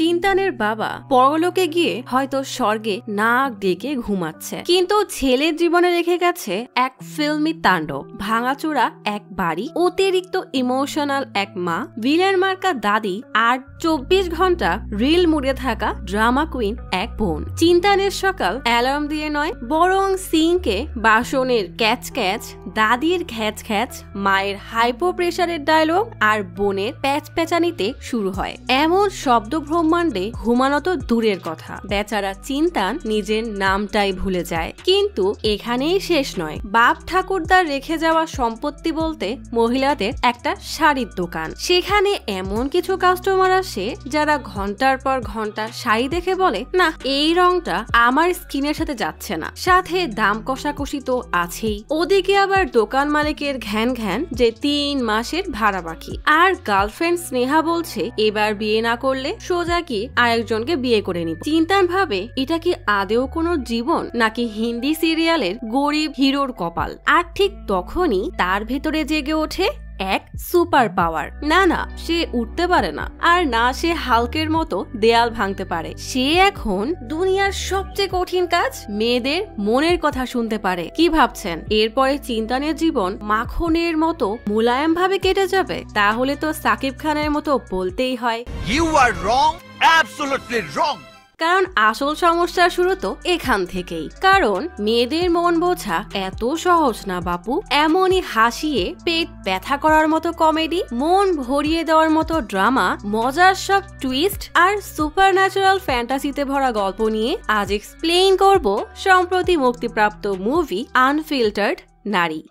চিন্তানের বাবা পরলোকে গিয়ে হয়তো স্বর্গে নাক ডেকে ঘুমাচ্ছে, কিন্তু ছেলের জীবনে রেখে গেছে এক ফিল্মি তাণ্ডব, ভাঙাচোরা এক বাড়ি, অতিরিক্ত ইমোশনাল এক মা, ভিলেন মার্কা দাদি আর 24 ঘন্টা রিল মুড়ে থাকা ড্রামা কুইন এক বোন। চিন্তানের সকাল অ্যালার্ম দিয়ে নয়, বরং সিঙ্কে বাসনের ক্যাচ ক্যাচ, দাদির খ্যাচ খ্যাচ, মায়ের হাইপো প্রেশারের ডায়লগ আর বোনের প্যাচ প্যাচানিতে শুরু হয়। এমন শব্দ ব্রহ্মাণ্ডে ঘুমানো তো দূরের কথা, বেচারা চিন্তান নিজের নামটাই ভুলে যায়। কিন্তু এখানেই শেষ নয়, বাপ ঠাকুরদার রেখে যাওয়া সম্পত্তি বলতে মহিলাদের একটা শাড়ির দোকান। সেখানে এমন কিছু কাস্টমার আসে যারা ঘন্টার পর ঘন্টা শাড়ি দেখে বলে, না এই রংটা আমার স্কিনের সাথে যাচ্ছে না, সাথে দাম কষাকষি তো আছেই। ওদিকে আবার দোকান মালিকের ঘ্যান ঘ্যান যে 3 মাসের ভাড়া বাকি, আর গার্লফ্রেন্ড স্নেহা বলছে এবার বিয়ে না করলে সোজা কি আরেকজনকে বিয়ে করে নিব। চিন্তান ভাবে এটা কি আদেও কোনো জীবন, নাকি হিন্দি সিরিয়ালের গরিব হিরোর কপাল। আর ঠিক তখনই তার ভেতরে জেগে ওঠে এক সুপার পাওয়ার। না সে উঠতে পারে না, আর না সে হাল্কের মতো দেয়াল ভাঙতে পারে। সে এখন দুনিয়ার সবচেয়ে কঠিন কাজ, মেয়েদের মনের কথা শুনতে পারে। কি ভাবছেন এরপরে চিন্তানের জীবন মাখনের মতো মুলায়ম ভাবে কেটে যাবে? তাহলে তো সাকিব খানের মতো বলতেই হয়, ইউ আর রং, অ্যাবসলিউটলি রং। কারণ আসল সমস্যা শুরু তো এখান থেকেই। কারণ মেয়েদের মন বোঝা এত সহজ না বাপু। এমনই হাসিয়ে পেট ব্যথা করার মতো কমেডি, মন ভরিয়ে দেওয়ার মতো ড্রামা, মজার সব টুইস্ট আর সুপার ন্যাচারাল ফ্যান্টাসিতে ভরা গল্প নিয়ে আজ এক্সপ্লেইন করব সম্প্রতি মুক্তিপ্রাপ্ত মুভি আনফিল্টার্ড নারী,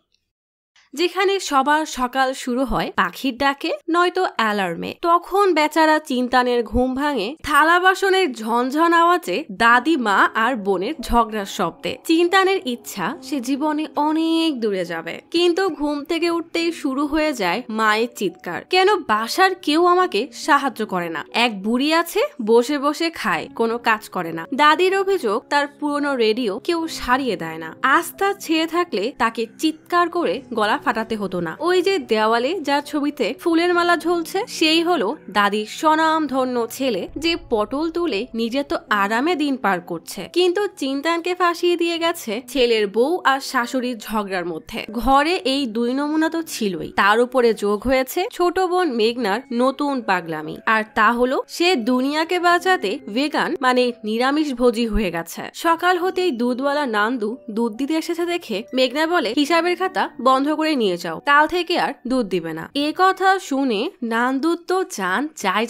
যেখানে সবার সকাল শুরু হয় পাখির ডাকে নয়তো অ্যালার্মে। তখন বেচারা চিন্তানের ঘুম ভাঙে থালা বাসনের ঝনঝন আওয়াজে, দাদি মা আর বোনের ঝগড়ার শব্দে। চিন্তানের ইচ্ছা সে জীবনে অনেক দূরে যাবে, কিন্তু ঘুম থেকে উঠতেই শুরু হয়ে যায় মায়ের চিৎকার, কেন বাসার কেউ আমাকে সাহায্য করে না, এক বুড়ি আছে বসে বসে খায়, কোনো কাজ করে না। দাদির অভিযোগ তার পুরনো রেডিও কেউ সারিয়ে দেয় না, আস্থা ছেড়ে থাকলে তাকে চিৎকার করে গলা ফাটাতে হতো না। ওই যে দেওয়ালে যার ছবিতে ফুলের মালা ঝুলছে, সেই হলো দাদির স্বনাম ধন্য ছেলে, যে পটল তুলে নিজে তো আরামে দিন পার করছে, কিন্তু চিন্তানকে ফাঁসিয়ে দিয়ে গেছে ছেলের বউ আর শাশুড়ির ঝগড়ার মধ্যে। ঘরে এই 2 নমুনা তো ছিলই, তার উপরে যোগ হয়েছে ছোট বোন মেঘনার নতুন পাগলামি, আর তা হলো সে দুনিয়াকে বাঁচাতে ভেগান মানে নিরামিষ ভোজী হয়ে গেছে। সকাল হতেই দুধওয়ালা নান্দু দুধ দিতে এসেছে দেখে মেঘনা বলে, হিসাবের খাতা বন্ধ করে নিয়ে যাও, কাল থেকে আর দুধ দিবে না। এ কথা শুনে নান্দুর তো জান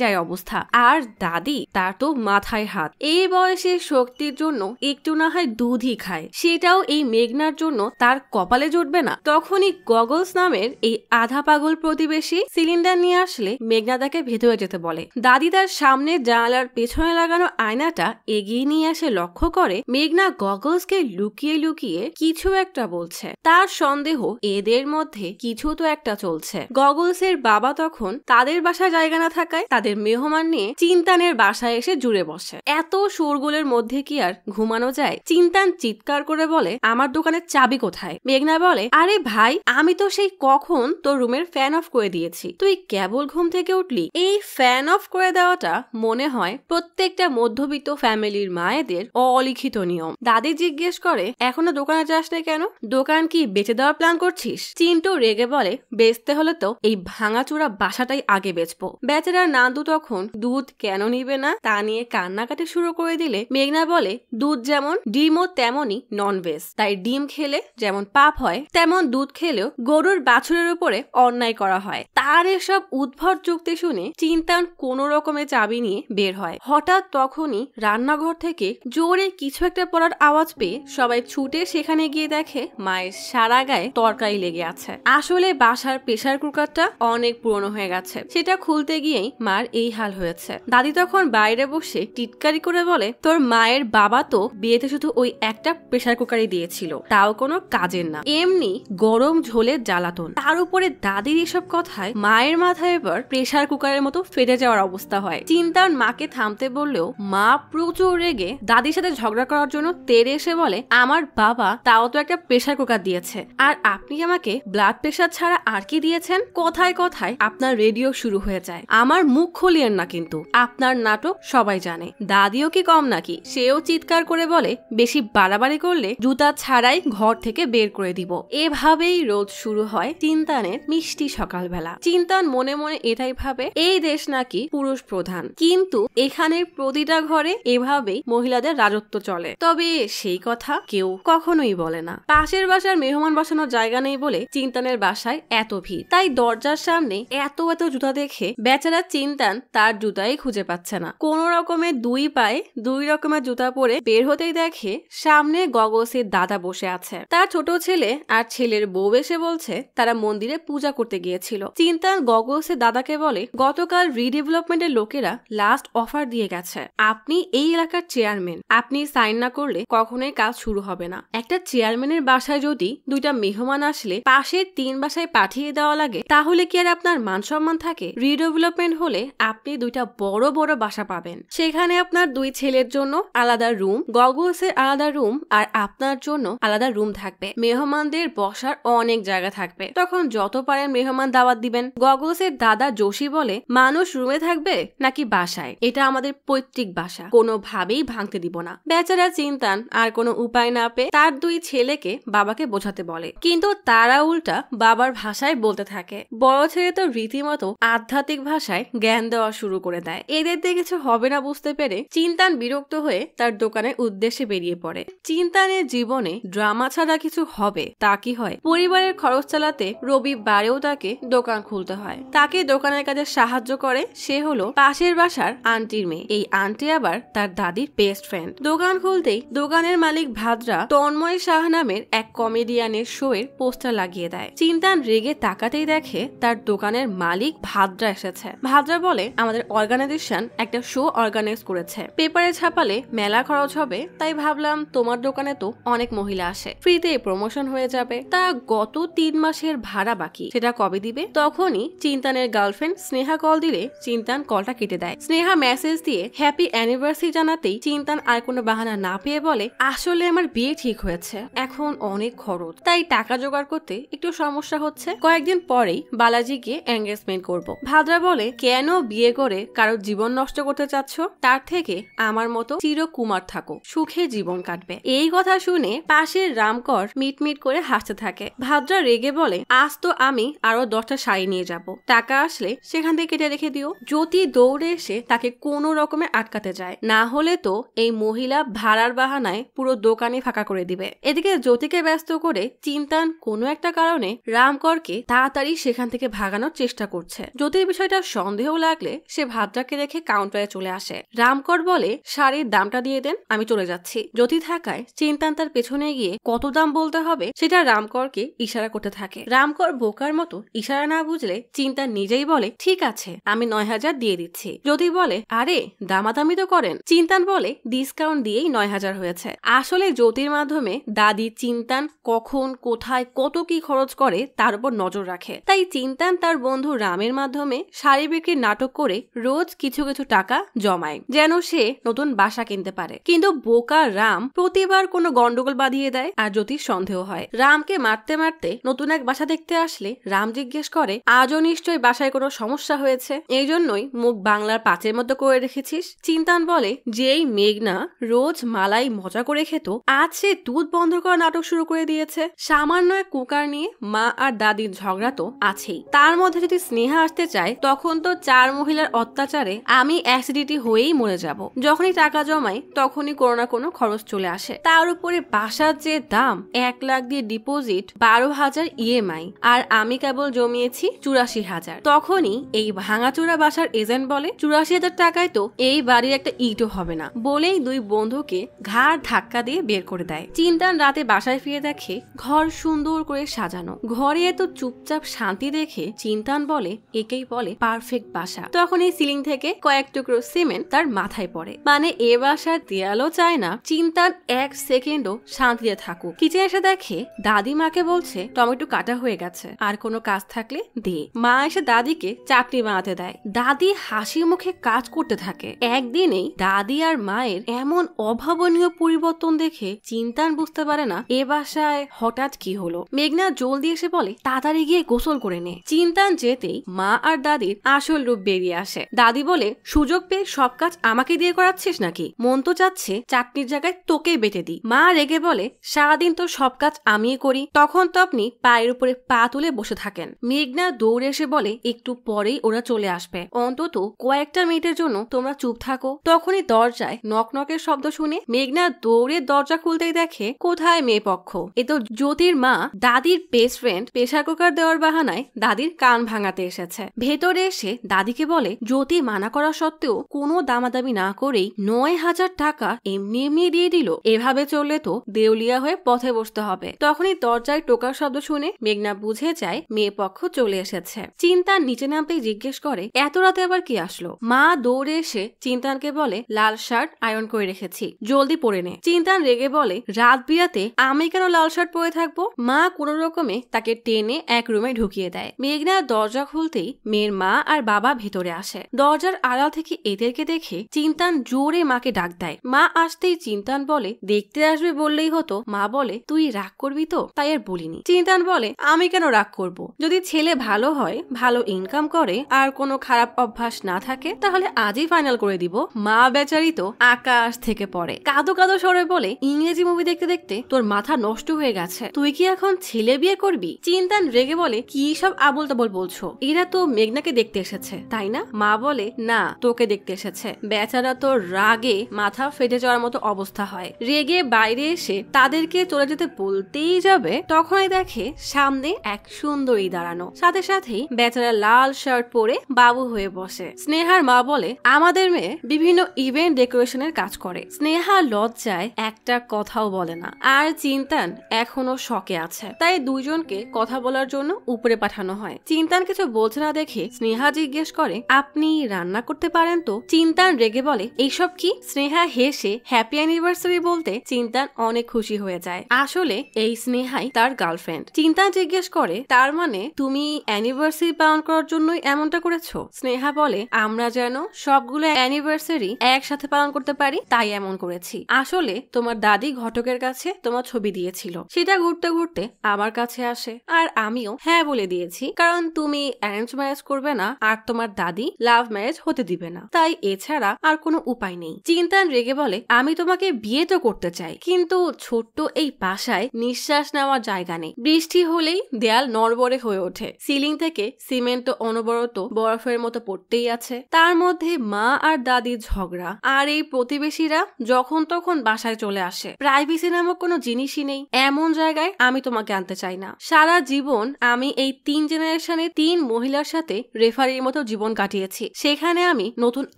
যায় অবস্থা, আর দাদি তার তো মাথায় হাত। এই বয়সে শক্তির জন্য একটু না হয় দুধই খায়, সেটাও এই মেঘনার জন্য তার কপালে জুটবে না। তখনই গগলস নামের এই আধা পাগল প্রতিবেশী সিলিন্ডার নিয়ে আসলে মেঘনা তাকে ভেতরে যেতে বলে। দাদি তার সামনে জানালার পেছনে লাগানো আয়নাটা এগিয়ে নিয়ে এসে লক্ষ্য করে মেঘনা গগলসকে লুকিয়ে লুকিয়ে কিছু একটা বলছে। তার সন্দেহ এদের মধ্যে কিছু তো একটা চলছে। গগলসের বাবা তখন তাদের বাসায় জায়গা না থাকায় তাদের মেহমান নিয়ে চিন্তানের বাসায় এসে জুড়ে বসে। এত শোরগোলের মধ্যে কি আর ঘুমানো যায়? চিন্তান চিৎকার করে বলে, আমার দোকানের চাবি কোথায়? মেঘনা বলে, আরে ভাই আমি তো সেই কখন তোর রুমের ফ্যান অফ করে দিয়েছি, তুই কেবল ঘুম থেকে উঠলি। এই ফ্যান অফ করে দেওয়াটা মনে হয় প্রত্যেকটা মধ্যবিত্ত ফ্যামিলির মায়েদের অলিখিত নিয়ম। দাদি জিজ্ঞেস করে, এখনো দোকানে যাস না কেন? দোকান কি বেচে দেওয়ার প্ল্যান করছিস? চিন্টু রেগে বলে, বেচতে হলে তো এই ভাঙাচোরা বাসাটাই আগে বেচবো। বেচারা নান্দু তখন দুধ কেন নিবে না তা নিয়ে কান্নাকাটি শুরু করে দিলে মেঘনা বলে, দুধ যেমন ডিমও তেমনই ননভেজ, তাই ডিম খেলে যেমন পাপ হয়, তেমন দুধ খেলেও গরুর বাছুরের উপরে অন্যায় করা হয়। তার এসব উদ্ভট যুক্তি শুনে চিন্তান কোন রকমে চাবি নিয়ে বের হয়। হঠাৎ তখনই রান্নাঘর থেকে জোরে কিছু একটা পড়ার আওয়াজ পেয়ে সবাই ছুটে সেখানে গিয়ে দেখে মায়ের সারা গায়ে তরকারি লেগে আছে। আসলে বাসার প্রেসার কুকারটা অনেক পুরনো হয়ে গেছে, সেটা খুলতে গিয়েই মার এই হাল হয়েছে। দাদি তখন বাইরে বসে টিটকারি করে বলে, তোর মায়ের বাবা তো বিয়েতে শুধু ওই একটা প্রেসার কুকারই দিয়েছিল, তাও কোনো কাজের না, এমনি গরম ঝোলের জ্বালাতন। তার উপরে দাদির এসব কথায় মায়ের মাথায় এবার প্রেসার কুকারের মতো ফেটে যাওয়ার অবস্থা হয়। চিন্তার মাকে থামতে বললেও মা প্রচুর রেগে দাদির সাথে ঝগড়া করার জন্য তেড়ে এসে বলে, আমার বাবা তাও তো একটা প্রেসার কুকার দিয়েছে, আর আপনি আমাকে আমাকে ব্লাড প্রেশার ছাড়া আর কি দিয়েছেন? কথায় কথায় আপনার রেডিও শুরু হয়ে যায়। আমার মুখ খুলিয়েন না কিন্তু, আপনার নাটক সবাই জানে। দাদিও কি কম নাকি? সেও চিৎকার করে বলে, বেশি বাড়াবাড়ি করলে জুতা ছাড়াই ঘর থেকে বের করে দিব। এভাবেই রোজ শুরু হয় চিন্তানের মিষ্টি সকালবেলা। চিন্তান মনে মনে এটাই ভাবে, এই দেশ নাকি পুরুষ প্রধান, কিন্তু এখানের প্রতিটা ঘরে এভাবেই মহিলাদের রাজত্ব চলে। তবে সেই কথা কেউ কখনোই বলে না। পাশের বাসার মেহমান বসানোর জায়গা নেই বলে চিন্তানের বাসায় এত ভিড়, তাই দরজার সামনে এত এত জুতা দেখে বেচারা চিন্তান তার জুতাই খুঁজে পাচ্ছে না। কোন রকমে দুই পায়ে দুই রকমের জুতা পরে বের হতেই দেখে সামনে গগসের দাদা বসে আছে। তার ছোট ছেলে আর ছেলের বউ এসে বলছে তারা মন্দিরে পূজা করতে গিয়েছিল। চিন্তান গগসের দাদাকে বলে, গতকাল রিডেভেলপমেন্টের লোকেরা লাস্ট অফার দিয়ে গেছে, আপনি এই এলাকার চেয়ারম্যান, আপনি সাইন না করলে কখনোই কাজ শুরু হবে না। একটা চেয়ারম্যানের বাসায় যদি দুইটা মেহমান আসলে পাশের 3 বাসায় পাঠিয়ে দেওয়া লাগে, তাহলে কি আর আপনার মান সম্মান থাকে? রিডেভেলপমেন্ট হলে আপনি দুইটা বড় বড় বাসা পাবেন, সেখানে আপনার 2 ছেলের জন্য আলাদা রুম, গগসের আলাদা রুম আর আপনার জন্য আলাদা রুম থাকবে। মেহমানদের বসার অনেক জায়গা থাকবে, তখন যত পারেন মেহমান দাওয়াত দিবেন। গগসের দাদা যোশী বলে, মানুষ রুমে থাকবে নাকি বাসায়? এটা আমাদের পৈতৃক বাসা, কোনোভাবেই ভাঙতে দিব না। বেচারা চিন্তান আর কোনো উপায় না পেয়ে তার 2 ছেলেকে বাবাকে বোঝাতে বলে, কিন্তু তারা উল্টা বাবার ভাষায় বলতে থাকে। বড় ছেলে তো রীতিমতো আধ্যাত্মিক ভাষায় জ্ঞান দেওয়া শুরু করে দেয়। এদের দিয়ে কিছু হবে না বুঝতে পেরে চিন্তান বিরক্ত হয়ে তার দোকানের উদ্দেশ্যে বেরিয়ে পড়ে। চিন্তানের জীবনে ড্রামা ছাড়া কিছু হবে তা কি হয়? পরিবারের খরচ চালাতে রবিবারেও তাকে দোকান খুলতে হয়। তাকে দোকানের কাজে সাহায্য করে সে হলো পাশের বাসার আন্টির মেয়ে। এই আন্টি আবার তার দাদির বেস্ট ফ্রেন্ড। দোকান খুলতেই দোকানের মালিক ভাদ্রা তন্ময় শাহ নামের এক কমেডিয়ানের শো এর পোস্টার লাগিয়ে দেয়। চিন্তান রেগে তাকাতেই দেখে তার দোকানের মালিক ভাদ্রা এসেছে। ভাদ্রা বলে, আমাদের অর্গানাইজেশন একটা শো অর্গানাইজ করেছে, পেপারে ছাপালে মেলা খরচ হবে, তাই ভাবলাম তোমার দোকানে তো অনেক মহিলা আসে, ফ্রিতে প্রমোশন হয়ে যাবে। তা গত 3 মাসের ভাড়া বাকি, সেটা কবে দিবে? তখনই চিন্তানের গার্লফ্রেন্ড স্নেহা কল দিলে চিন্তান কলটা কেটে দেয়। স্নেহা মেসেজ দিয়ে হ্যাপি অ্যানিভার্সারি জানাতেই চিন্তান আর কোনো বাহানা না পেয়ে বলে, আসলে আমার বিয়ে ঠিক হয়েছে, এখন অনেক খরচ, তাই টাকা জোগাড় করতে একটু সমস্যা হচ্ছে, কয়েকদিন পরেই বালাজি গিয়ে এঙ্গেজমেন্ট করব। ভাদ্রা বলে, কেন বিয়ে করে কারোর জীবন নষ্ট করতে চাচ্ছ? তার থেকে আমার মতো চিরকুমার থাকো, সুখে জীবন কাটবে। এই কথা শুনে পাশের রামকর মিটমিট করে হাসতে থাকে। ভাদ্রা রেগে বলে, আজ তো আমি আরো 10টা শাড়ি নিয়ে যাব, টাকা আসলে সেখান থেকে কেটে রেখে দিও। জ্যোতি দৌড়ে এসে তাকে কোনো রকমে আটকাতে যায়, না হলে তো এই মহিলা ভাড়ার বাহানায় পুরো দোকানে ফাঁকা করে দিবে। এদিকে জ্যোতিকে ব্যস্ত করে চিন্তান কোনো একটা কারণে রামকরকে তাড়াতাড়ি সেখান থেকে ভাগানোর চেষ্টা করছে। জ্যোতির বিষয়টা সন্দেহ লাগলে সে ভাদ্রাকে রেখে কাউন্টারে চলে আসে। রামকর বলে, শাড়ির দামটা দিয়ে দেন, আমি চলে যাচ্ছি। জ্যোতি থাকায় চিন্তান তার পেছনে গিয়ে কত দাম বলতে হবে সেটা রামকরকে ইশারা করতে থাকে। রামকর বোকার মতো ইশারা না বুঝলে চিন্তান নিজেই বলে, ঠিক আছে আমি 9000 দিয়ে দিচ্ছি। জ্যোতি বলে, আরে দামাদামি তো করেন। চিন্তান বলে, ডিসকাউন্ট দিয়েই 9000 হয়েছে। আসলে জ্যোতির মাধ্যমে দাদি চিন্তান কখন কোথায় কত কি খরচ করে তার উপর নজর রাখে, তাই চিন্তান তার বন্ধু রামের মাধ্যমে শাড়ি বিক্রির নাটক করে রোজ কিছু কিছু টাকা জমায়, যেন সে নতুন বাসা কিনতে পারে। কিন্তু বোকা রাম প্রতিবার কোনো গন্ডগোল বাঁধিয়ে দেয় আর জ্যোতির সন্দেহ হয়। রামকে মারতে মারতে নতুন এক বাসা দেখতে আসলে রাম জিজ্ঞেস করে, আজও নিশ্চয়ই বাসায় কোনো সমস্যা হয়েছে, এই জন্যই মুখ বাংলার পাঁচের মতো করে রেখেছিস। চিন্তান বলে, যেই মেঘনা রোজ মালাই মজা করে খেত, আজ সে দুধ বন্ধ করা নাটক শুরু করে দিয়েছে। সামান্য এক কুকার নিয়ে মা আর দাদির ঝগড়া তো আছেই, তার মধ্যে যদি স্নেহা আসতে চায় তখন তো 4 মহিলার অত্যাচারে আমি অ্যাসিডিটি হয়েই মরে যাব। যখনই টাকা জমাই তখনই কোনো না কোনো খরচ চলে আসে, তার উপরে বাসার যে দাম, 1 লাখ দিয়ে ডিপোজিট, 12,000 ইএমআই, আর আমি কেবল জমিয়েছি 84,000। তখনই এই ভাঙাচোরা বাসার এজেন্ট বলে, 84,000 টাকায় তো এই বাড়ির একটা ইটও হবে না, বলেই 2 বন্ধুকে ঘাড় ধাক্কা দিয়ে বের করে দেয়। চিন্তান রাতে বাসায় ফিরে দেখে ঘর সুন্দর করে সাজানো। ঘরে এত চুপচাপ শান্তি দেখে চিন্তান বলে, একেই বলে পারফেক্ট বাসা। তখন এই সিলিং থেকে কয়েক টুকরো সিমেন্ট তার মাথায় পড়ে, মানে এ বাসার দেয়ালও চায় না চিন্তান 1 সেকেন্ডও শান্তিতে থাকুক। কিচেনে এসে দেখে দাদিমাকে বলছে টমেটো কাটা হয়ে গেছে, আর কোনো কাজ থাকলে দে। মা এসে দাদিকে চাটনি বানাতে দেয়। দাদি হাসি মুখে কাজ করতে থাকে। একদিনেই দাদি আর মায়ের এমন অভাবনীয় পরিবর্তন দেখে চিন্তান বুঝতে পারে না এ বাসায় হঠাৎ কি হলো। মেঘনা মেঘনা জলদি এসে বলে তাড়াতাড়ি গিয়ে গোসল করে নে। চিন্তান যেতেই মা আর দাদির আসল রূপ বেরিয়ে আসে। দাদি বলে সুযোগ পেয়ে সব কাজ আমাকে দিয়ে করাচ্ছিস নাকি? মন তো চাচ্ছে চাটনির জায়গায় তোকেই বেটে দিই। মা রেগে বলে সারাদিন তো সব কাজ আমিই করি। তখন তো আপনি পায়ের উপরে পা তুলে বসে থাকেন। মেঘনা দৌড়ে এসে বলে একটু পরেই ওরা চলে আসবে, অন্তত কয়েকটা মিনিটের জন্য তোমরা চুপ থাকো। তখনই দরজায় নক নকের শব্দ শুনে মেঘনা দৌড়ে দরজা খুলতেই দেখে কোথায় মেয়ে পক্ষ। এ তো জ্যোতির মা দাদির বেস্ট ফ্রেন্ড প্রেসার কুকার দেওয়ার বাহানায় দাদির কান ভাঙাতে এসেছে। ভেতরে এসে দাদিকে বলে জ্যোতি মানা করা সত্ত্বেও কোনো দামাদামি না করেই 9,000 টাকা এমনি এমনি দিয়ে দিল। এভাবে চললে তো দেউলিয়া হয়ে পথে বসতে হবে। তখনই দরজায় টোকার শব্দ শুনে মেঘনা বুঝে যায় মেয়ে পক্ষ চলে এসেছে। চিন্তান নিচে নামতেই জিজ্ঞেস করে এত রাতে আবার কি আসলো? মা দৌড়ে এসে চিন্তানকে বলে লাল শার্ট আয়রন করে রেখেছি, জলদি পরে নে। চিন্তান রেগে বলে রাত বিরাতে আমি কেন লাল শার্ট পরে থাকবো? মা কোন রকমে তাকে টেনে এক রুমে ঢুকিয়ে দেয়। মেঘনা দরজা খুলতেই মেয়ের মা আর বাবা ভেতরে আসে। দরজার আড়াল থেকে এদেরকে দেখে চিন্তান জোরে মাকে ডাক দেয়। মা আসতেই চিন্তান বলে দেখতে আসবে বললেই হতো। মা বলে তুই রাগ করবি তো, তাই আর বলিনি। চিন্তান বলে আমি কেন রাগ করব? যদি ছেলে ভালো হয়, ভালো ইনকাম করে আর কোনো খারাপ অভ্যাস না থাকে তাহলে আজই ফাইনাল করে দিব। মা বেচারি তো আকাশ থেকে পড়ে, কাঁদো কাঁদো স্বরে বলে ইংরেজি মুভি দেখতে দেখতে তোর মাথা নষ্ট হয়ে গেছে, তুই কি এখন ছেলে বিয়ে করবি? চিন্তান রেগে বলে কি সব আবল তাবল বলছো? এরা তো মেঘনাকে দেখতে এসেছে তাই না? মা বলে না, তোকে দেখতে এসেছে। বেচারা তো রাগে মাথা ফেটে যাওয়ার মতো অবস্থা হয়। রেগে বাইরে এসে তাদেরকে চলে যেতে বলতেই যাবে, তখনই দেখে সামনে এক সুন্দরী দাঁড়ানো। সাথে সাথেই বেচারা লাল শার্ট পরে বাবু হয়ে বসে। স্নেহার মা বলে আমাদের মেয়ে বিভিন্ন ইভেন্ট ডেকোরেশনের কাজ করে। স্নেহা লজ্জায় একটা কথাও বলে না, আর চিন্তান এখনো শকে আছে। তাই দুইজনকে কথা বলার জন্য উপরে পাঠানো হয়। চিন্তান কিছু বলছে না দেখে স্নেহা জিজ্ঞেস করে আপনি রান্না করতে পারেন তো? চিন্তান রেগে বলে এইসব কি? স্নেহা হেসে হ্যাপি অ্যানিভার্সারি বলতে চিন্তান অনেক খুশি হয়ে যায়। আসলে এই স্নেহাই তার গার্লফ্রেন্ড। চিন্তান জিজ্ঞেস করে তার মানে তুমি অ্যানিভার্সারি পালন করার জন্যই এমনটা করেছো? স্নেহা বলে আমরা যেন সবগুলো অ্যানিভার্সারি একসাথে পালন করতে পারি তাই এমন করেছি। আসলে তোমার দাদি ঘটকের কাছে তোমার ছবি দিয়েছিল, সেটা ঘুরতে ঘুরতে আমার কাছে আসে আর আমিও হ্যাঁ বলে দিয়েছি, কারণ তুমি অ্যারেঞ্জ ম্যারেজ করবে না আর তোমার দাদি লাভ ম্যারেজ হতে দিবে না, তাই এছাড়া আর কোনো উপায় নেই। চিন্তান রেগে বলে আমি তোমাকে বিয়ে তো করতে চাই, কিন্তু ছোট্ট এই বাসায় নিঃশ্বাস নেওয়ার জায়গা নেই। বৃষ্টি হলেই দেয়াল নড়বড়ে হয়ে ওঠে, সিলিং থেকে সিমেন্ট অনবরত বরফের মতো পড়তেই আছে। তার মধ্যে মা আর দাদির ঝগড়া, আর এই প্রতিবেশীরা যখন তখন বাসায় চলে আসে। প্রাইভেসি নামক কোনো জিনিসই নেই। এমন জায়গায় আমি তোমাকে আনতে চাই না। সারা জীবন আমি এই 3 জেনারেশনে 3 মহিলার সাথে রেফারির মতো জীবন কাটিয়েছি, সেখানে আমি নতুন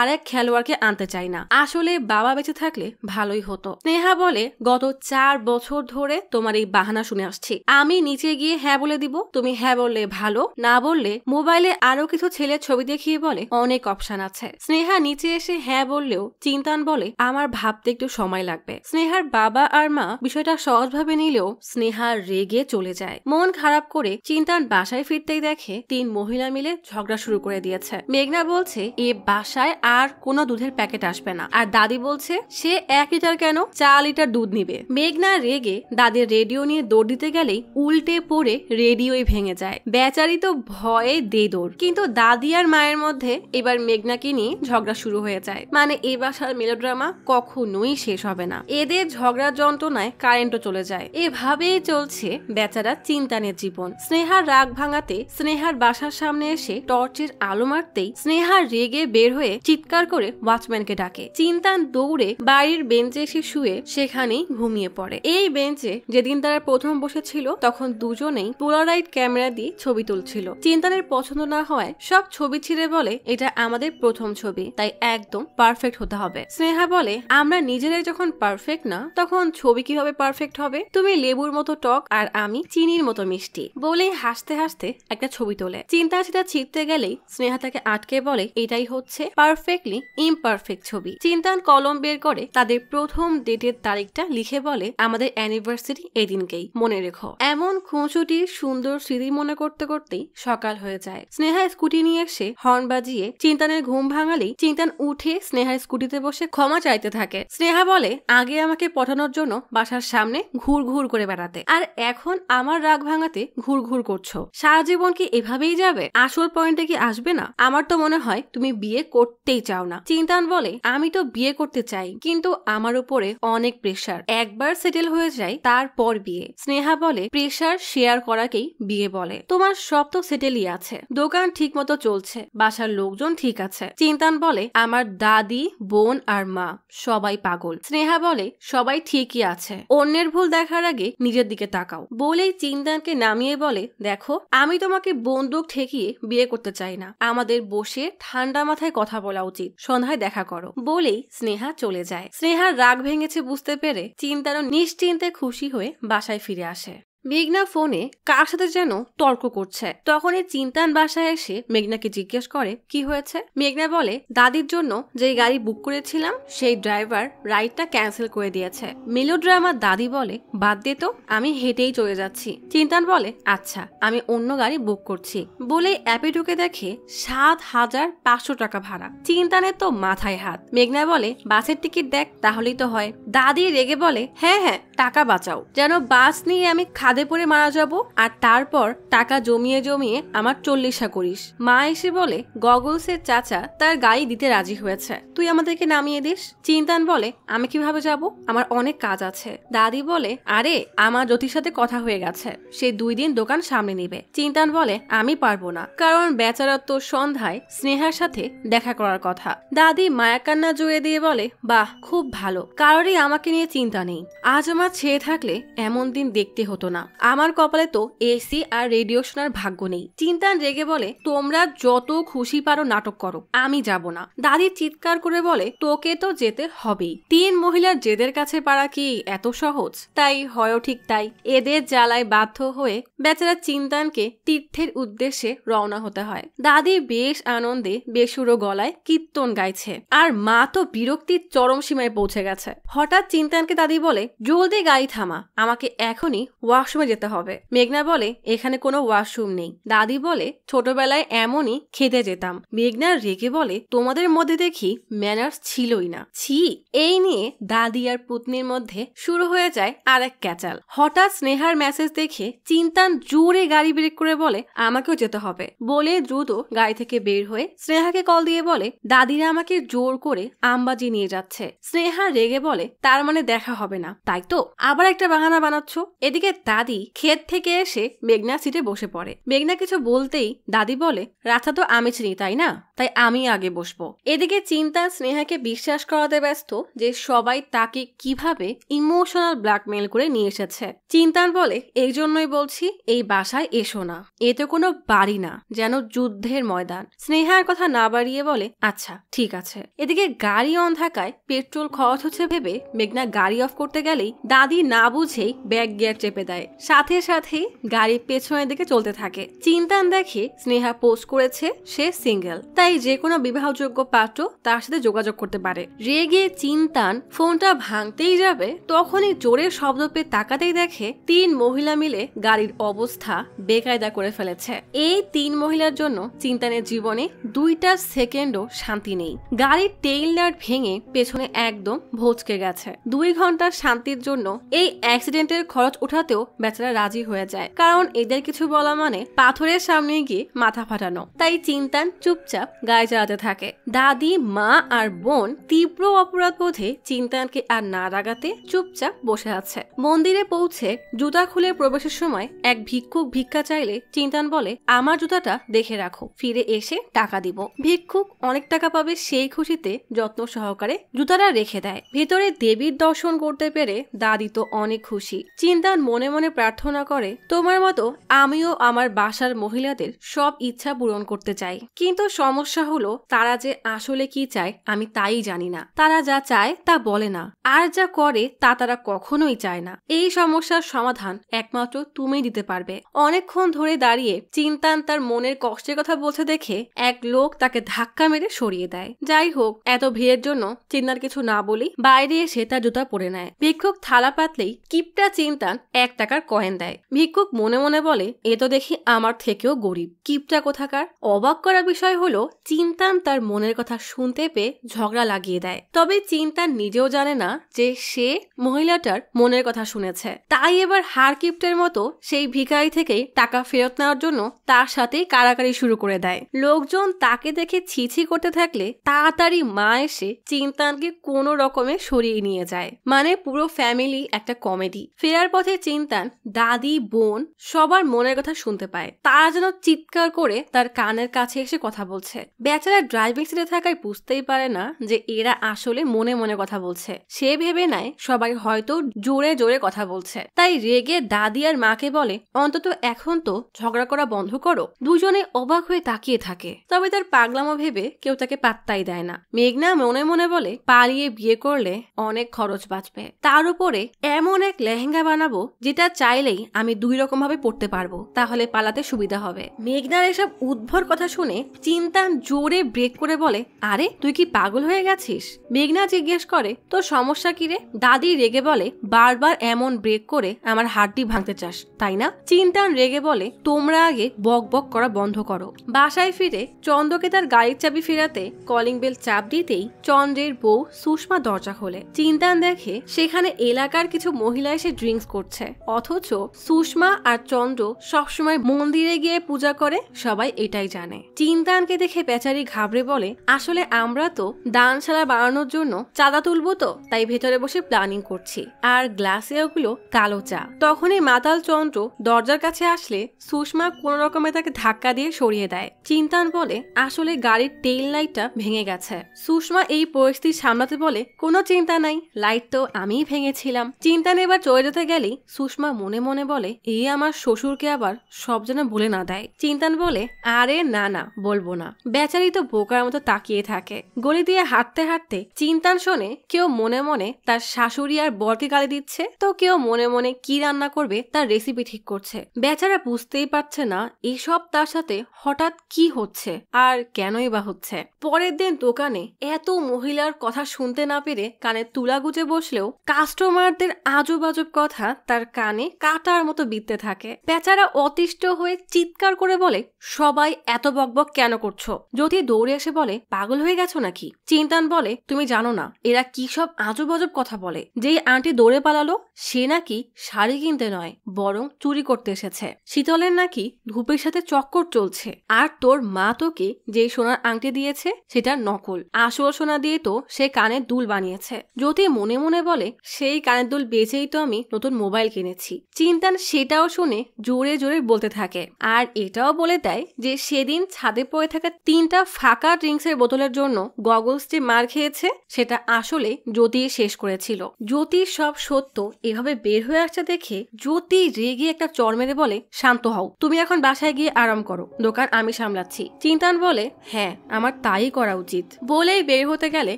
আরেক খেলোয়াড়কে আনতে চাই না। আসলে বাবা বেঁচে থাকলে ভালোই হতো। স্নেহা বলে গত 4 বছর ধরে তোমার এই বাহানা শুনে আসছি। আমি নিচে গিয়ে হ্যাঁ বলে দিব, তুমি হ্যাঁ বললে ভালো, না বললে মোবাইলে আরো কিছু ছেলের ছবি দেখিয়ে বলে অনেক অপশন আছে। স্নেহা নিচে এসে হ্যাঁ বললেও চিন্তান বলে আমার ভাবতে একটু সময় লাগবে। স্নেহার বাবা আর মা বিষয়টা সহজভাবে নিলেও স্নেহা রেগে চলে যায়। মন খারাপ করে চিন্তান বাসায় ফিরতেই দেখে 3 মহিলা মিলে ঝগড়া শুরু করে দিয়েছে। মেঘনা বলছে এ বাসায় আর কোনো দুধের প্যাকেট আসবে না, আর দাদি বলছে সে 1 লিটার কেন 4 লিটার দুধ নিবে। মেঘনা রেগে দাদির রেডিও নিয়ে দৌড় দিতে গেলেই উল্টে পড়ে রেডিওই ভেঙে যায়। বেচারি তো ভয়ে দে দৌড়। কিন্তু দাদি আর মায়ের মধ্যে এবার মেঘনাকে নিয়ে ঝগড়া শুরু হয়ে যায়। মানে এই বাসার মেলোড্রামা কখনোই শেষ হবে না। এদের ঝগড়ার যন্ত্রণায় কারেন্টও চলে যায়। এভাবেই চলছে বেচারা চিন্তানের জীবন। স্নেহার রাগ ভাঙাতে স্নেহার বাসার সামনে এসে টর্চের আলো মারতেই স্নেহার রেগে বের হয়ে চিৎকার করে ওয়াচম্যানকে ডাকে। চিন্তান দৌড়ে বাড়ির বেঞ্চে এসে শুয়ে সেখানেই ঘুমিয়ে পড়ে। এই বেঞ্চে যেদিন তারা প্রথম বসেছিল তখন দুজনেই পোলারাইড ক্যামেরা দিয়ে ছবি তুলছিল। চিন্তানের পছন্দ না হওয়ায় সব ছবি ছিঁড়ে বলে এটা আমাদের প্রথম ছবি, তাই একদম পারফেক্ট হতে হবে। স্নেহা বলে আমরা নিজেরাই যখন পারফেক্ট না তখন ছবি কিভাবে পারফেক্ট হবে? তুমি লেবুর মতো টক আর আমি চিনির মতো মিষ্টি। বলেই হাসতে হাসতে একটা ছবি তোলে। চিন্তা সেটা ছিঁড়তে গেলেই স্নেহা তাকে আটকে বলে এটাই হচ্ছে পারফেক্টলি ইমপারফেক্ট ছবি। চিন্তান কলম বের করে তাদের প্রথম ডেটের তারিখটা লিখে বলে আমাদের অ্যানিভার্সারি এদিনকেই, মনে রেখো। এমন খুঁজুটির সুন্দর স্মৃতি মনে করতে করতেই সকাল হয়ে যায়। স্নেহা স্কুটি নিয়ে এসে হর্ন বাজিয়ে চিন্তানের ঘুম ভাঙালেই চিন্তান উঠে স্নেহার স্কুটিতে বসে ক্ষমা চাইতে থাকে। স্নেহা বলে আগে আমাকে পটানোর জন্য বাসার সামনে ঘুর ঘুর করে বেড়াতে, আর এখন আমার রাগ ভাঙাতে ঘুরঘুর করছো। সারা জীবন কি এভাবেই যাবে? আসল পয়েন্টে কি আসবে না? আমার তো মনে হয় তুমি বিয়ে করতেই চাও না। চিন্তান বলে, আমি তো বিয়ে করতে চাই, কিন্তু আমার উপরে অনেক প্রেশার। একবার সেটেল হয়ে যায় তারপর বিয়ে। স্নেহা বলে, প্রেশার শেয়ার করাকেই বিয়ে বলে। তোমার সব তো সেটেলই আছে, দোকান ঠিক মতো চলছে, বাসার লোকজন ঠিক আছে। চিন্তান বলে, আমার দাদি, বোন আর মা সবাই পাগল। স্নেহা বলে, সবাই ঠিকই আছে, অন্যের ভুল দেখার আগে নিজের দিকে তাকাও। বলেই চিন্তানকে নামিয়ে বলে, দেখো আমি তোমাকে বন্দুক ঠেকিয়ে বিয়ে করতে চাই না, আমাদের বসে ঠান্ডা মাথায় কথা বলা উচিত, সন্ধ্যায় দেখা করো। বলেই স্নেহা চলে যায়। স্নেহার রাগ ভেঙেছে বুঝতে পেরে চিন্তানও নিশ্চিন্তে খুশি হয়ে বাসায় ফিরে আসে। মেঘনা ফোনে কার সাথে যেন তর্ক করছে। তখনই চিন্তান বাসায় এসে মেঘনাকে জিজ্ঞেস করে, কি হয়েছে? মেঘনা বলে, দাদির জন্য যে গাড়ি বুক করেছিলাম সেই ড্রাইভার রাইডটা ক্যান্সেল করে দিয়েছে। মেলোড্রামা দাদি বলে, বাদ দে তো, আমি হেঁটেই চলে যাচ্ছি। চিন্তান বলে, আচ্ছা আমি অন্য গাড়ি বুক করছি। বলে অ্যাপে ঢুকে দেখে ৭,৫০০ টাকা ভাড়া। চিন্তানের তো মাথায় হাত। মেঘনা বলে, বাসের টিকিট দেখ, তাহলেই তো হয়। দাদি রেগে বলে, হ্যাঁ হ্যাঁ, টাকা বাঁচাও, যেন বাস নিয়ে আমি খাদে পড়ে মারা যাব, আর তারপর টাকা জমিয়ে জমিয়ে আমার ৪০ করিস। মা এসে বলে, গগলসের চাচা তার গাড়ি দিতে রাজি হয়েছে, তুই আমাদেরকে নামিয়ে দিস। চিন্তান বলে, আমি কিভাবে যাব, আমার অনেক কাজ আছে। দাদি বলে, আরে আমার জ্যোতির সাথে কথা হয়ে গেছে, সে 2 দিন দোকান সামনে নিবে। চিন্তান বলে, আমি পারবো না, কারণ বেচারা তো সন্ধ্যায় স্নেহার সাথে দেখা করার কথা। দাদি মায়াকান্না জুড়ে দিয়ে বলে, বাহ খুব ভালো, কারোরই আমাকে নিয়ে চিন্তা নেই। আজ আমার ছেয়ে থাকলে এমন দিন দেখতে হতো না, আমার কপালে তো এসি আর রেডিও শোনার ভাগ্য নেই। চিন্তান রেগে বলে, তোমরা যত খুশি পারো নাটক করো, আমি যাব না। দাদি চিৎকার করে বলে, তোকে তো যেতে হবেই। 3 মহিলার জেদের কাছে পারা কি এত সহজ? তাই হয়ও ঠিক তাই। এদের জ্বালায় বাধ্য হয়ে বেচারা চিন্তানকে তীর্থের উদ্দেশ্যে রওনা হতে হয়। দাদি বেশ আনন্দে বেসুরো গলায় কীর্তন গাইছে, আর মা তো বিরক্তির চরম সীমায় পৌঁছে গেছে। হঠাৎ চিন্তানকে দাদি বলে, জলদি গাড়ি থামা, আমাকে এখনই ওয়াশরুমে যেতে হবে। মেঘনা বলে, এখানে কোনো ওয়াশরুম নেই। দাদি বলে, ছোটবেলায় এমনই খেতে যেতাম। মেঘনা রেগে বলে, তোমাদের মধ্যে দেখি ম্যানার্স ছিলই না, ছি। এই নিয়ে দাদি আর পুতনির মধ্যে শুরু হয়ে যায় আর এক ক্যাচাল। হঠাৎ স্নেহার মেসেজ দেখে চিন্তান জোরে গাড়ি ব্রেক করে বলে, আমাকেও যেতে হবে। বলে দ্রুত গাড়ি থেকে বের হয়ে স্নেহাকে কল দিয়ে বলে, দাদিরা আমাকে জোর করে আমবাজি নিয়ে যাচ্ছে। স্নেহা রেগে বলে, তার মানে দেখা হবে না, তাই তো? আবার একটা বাহানা বানাচ্ছ। এদিকে দাদি ক্ষেত থেকে এসে মেঘনা সিটে বসে পড়ে। মেঘনা কিছু বলতেই দাদি বলে, রাস্তা তো আমি চিনি তাই না, তাই আমি আগে বসবো। এদিকে চিন্তা স্নেহাকে বিশ্বাস করাতে ব্যস্ত যে সবাই তাকে কিভাবে ইমোশনাল ব্ল্যাকমেল করে নিয়ে এসেছে। চিন্তান বলে, এই জন্যই বলছি এই বাসায় এসো না, এ তো কোনো বাড়ি না, যেন যুদ্ধের ময়দান। স্নেহার কথা না বাড়িয়ে বলে, আচ্ছা ঠিক আছে। এদিকে গাড়ি অন থাকায় পেট্রোল খরচ হচ্ছে ভেবে মেঘনা গাড়ি অফ করতে গেলেই দাদি না বুঝেই ব্যাক গিয়ার চেপে দেয়। সাথে সাথেই গাড়ি পেছনের দিকে চলতে থাকে। চিন্তান দেখে স্নেহা পোস্ট করেছে সে সিঙ্গেল, তাই যে কোনো বিবাহযোগ্য পাত্র তার সাথে যোগাযোগ করতে পারে। রেগে চিন্তান ফোনটা ভাঙতেই যাবে, তখনই জোরে শব্দ পেয়ে তাকাতেই দেখে 3 মহিলা মিলে গাড়ির অবস্থা বেকায়দা করে ফেলেছে। এই 3 মহিলার জন্য চিন্তানের জীবনে 2টা সেকেন্ডও শান্তি নেই। গাড়ির টেইল লাইট ভেঙে পেছনে একদম ভোঁচকে গেছে। 2 ঘন্টার শান্তির জন্য এই অ্যাক্সিডেন্টের খরচ উঠাতেও বেচারা রাজি হয়ে যায়, কারণ এদের কিছু বলা মানে পাথরের সামনে গিয়ে মাথা ফাটানো। তাই চিন্তান চুপচাপ গাড়ি চালাতে থাকে। দাদি, মা আর বোন তীব্র অপরাধ বোধে চিন্তানকে আর না রাগাতে চুপচাপ বসে আছে। মন্দিরে পৌঁছে জুতা খুলে প্রবেশের সময় এক ভিক্ষুক ভিক্ষা চাইলে চিন্তান বলে, আমার জুতাটা দেখে রাখো, ফিরে এসে টাকা দিব। ভিক্ষুক অনেক টাকা পাবে সেই খুশিতে যত্ন সহকারে জুতাটা রেখে দেয়। ভেতরে দেবীর দর্শন করতে পেরে দাদি তো অনেক খুশি। চিন্তান মনে মনে প্রার্থনা করে, তোমার মতো আমিও আমার বাসার মহিলাদের সব ইচ্ছা পূরণ করতে চাই, কিন্তু সমস্যা হলো তারা যে আসলে কি চায় আমি তাই জানি না। তারা যা চায় তা বলে না, আর যা করে তা তারা কখনোই চায় না। এই সমস্যার সমাধান একমাত্র তুমি দিতে পারবে। অনেকক্ষণ ধরে দাঁড়িয়ে চিন্তান তার মনের কষ্টের কথা বলছে দেখে এক লোক তাকে ধাক্কা মেরে সরিয়ে দেয়। যাই হোক, এত ভিড়ের জন্য চিন্তান কিছু না বলেই বাইরে এসে তার জুতা পরে নেয়। ভিক্ষুক থালা পাতলেই কিপটা চিন্তান 1 টাকা টাকার কয়েন দেয়। ভিক্ষুক মনে মনে বলে, এ তো দেখি আমার থেকেও গরিব, কিপটা কোথাকার। অবাক করা বিষয় হলো চিন্তান তার মনের কথা শুনতে পেয়ে ঝগড়া লাগিয়ে দেয়। তবে চিন্তান নিজেও জানে না যে সে মহিলাটার মনের কথা শুনেছে, তাই এবার হার কিপ্টের মতো সেই ভিখারি থেকেই টাকা ফেরত নেওয়ার জন্য তার সাথে কারাকারি শুরু করে দেয়। লোকজন তাকে দেখে ছিছি করতে থাকলে তাড়াতাড়ি মা এসে চিন্তানকে কোনো রকমে সরিয়ে নিয়ে যায়। মানে পুরো ফ্যামিলি একটা কমেডি। ফেরার পথে চিন্তান দাদি, বোন সবার মনের কথা শুনতে পায়। তারা যেন চিৎকার করে তার কানের কাছে এসে কথা বলছে। বেচারা ড্রাইভিং সিটে থাকায় বুঝতেই পারে না যে এরা আসলে মনে মনে কথা বলছে। সে ভেবে নেয় সবাই হয়তো জোরে জোরে কথা বলছে, তাই রেগে দাদি আর মাকে বলে, অন্তত এখন তো ঝগড়া করা বন্ধ করো। দুজনে অবাক হয়ে তাকিয়ে থাকে। তবে তার পাগলামো ভেবে কেউ তাকে পাত্তাই দেয় না। মেঘনা মনে মনে বলে, পালিয়ে বিয়ে করলে অনেক খরচ বাঁচবে, তার উপরে এমন এক লেহেঙ্গা বানাবো যেটা চাইলেই আমি 2 রকম ভাবে পড়তে পারবো, তাহলে পালাতে সুবিধা হবে। মেঘনার এসব উদ্ভট কথা শুনে চিন্তান জোরে ব্রেক করে বলে, আরে তুই কি পাগল হয়ে গেছিস? মেঘনা জিজ্ঞেস করে, তোর সমস্যা কি রে? দাদি রেগে বলে, বারবার এমন ব্রেক করে আমার হাড্ডি ভাঙতে চাস তাই না? চিন্তান রেগে বলে, তোমরা আগে বক বক করা বন্ধ করো। বাসায় ফিরে চন্দ্রকে তার গাড়ির চাবি ফেরাতে কলিং বেল চাপ দিতেই চন্দ্রের বউ সুষমা দরজা খোলে। চিন্তান দেখে সেখানে এলাকার কিছু মহিলা এসে ড্রিঙ্কস করছে, অথচ সুষমা আর চন্দ্র সবসময় মন্দিরে গিয়ে পূজা করে, সবাই এটাই জানে। চিন্তানকে দেখে বেচারি ঘাবড়ে বলে, আসলে আমরা তো দানশালা বানানোর জন্য চাঁদা তুলবো, তো তাই ভেতরে বসে প্ল্যানিং করছি, আর গ্লাসে ওগুলো কালো চা। তখনই মাতাল চন্দ্র দরজার কাছে আসলে সুষমা কোন রকমে তাকে ধাক্কা দিয়ে সরিয়ে দেয়। চিন্তান বলে, আসলে গাড়ির টেইল লাইটটা ভেঙে গেছে। সুষমা এই পরিস্থিতি সামলাতে বলে, কোনো চিন্তা নাই, লাইট তো আমিই ভেঙেছিলাম। চিন্তান এবার চলে যেতে গেলেই সুষমা মনে মনে বলে, এই আমার শ্বশুরকে আবার সব যেন বলে না দেয়। চিন্তান বলে, আরে না না, বলবো না। বেচারি তো বোকার মতো তাকিয়ে থাকে। গলি দিয়ে হাঁটতে হাঁটতে চিন্তান শোনে কেউ মনে মনে তার শাশুড়ি আর বরকে গালি দিচ্ছে, তো কেউ মনে মনে কি রান্না করবে তার রেসিপি ঠিক করছে। বেচারা বুঝতেই পারছে না এসব তার সাথে হঠাৎ কি হচ্ছে আর কেনই বা হচ্ছে। পরের দিন দোকানে এত মহিলার কথা শুনতে না পেরে কানে তুলা গুজে বসলেও কাস্টমারদের আজব আজব কথা তার কানে কাটার মতো বিঁধতে থাকে। বেচারা অতিষ্ঠ হয়ে চিৎকার করে বলে, সবাই এত বকবক কেন করছো? জ্যোতি দৌড়ে এসে বলে, পাগল হয়ে গেছো নাকি? চিন্তান বলে, তুমি জানো না এরা কি সব আজব আজব কথা বলে? যেই আন্টি দৌড়ে পালালো সে নাকি শাড়ি কিনতে নয়, বরং চুরি করতে এসেছে। শীতলের নাকি ধূপের সাথে চক্কর চলছে, আর তোর মা তোকে যে সোনার আংটি দিয়েছে সেটা নকল, আসল সোনা দিয়ে তো সে কানের দুল বানিয়েছে। জ্যোতি মনে মনে বলে, সেই কানের দুল বেচেই তো আমি নতুন মোবাইল কিনেছি। চিন্তান সেটাও শুনে জোরে জোরে বলতে থাকে, আর এটাও বলে দেয় যে সেদিন ছাদে পড়ে থাকা 3টা ফাঁকা ড্রিঙ্কসের বোতলের জন্য গগলস যে মার খেয়েছে সেটা আসলে জ্যোতি শেষ করেছিল। জ্যোতির সব সত্য এভাবে বের হয়ে আসছে দেখে জ্যোতি রেগে একটা চড় মেরে বলে, শান্ত হও, তুমি এখন বাসায় গিয়ে আরাম করো, দোকান আমি সামলাচ্ছি। চিন্তান বলে, হ্যাঁ আমার তাই করা উচিত। বলেই বের হতে গেলে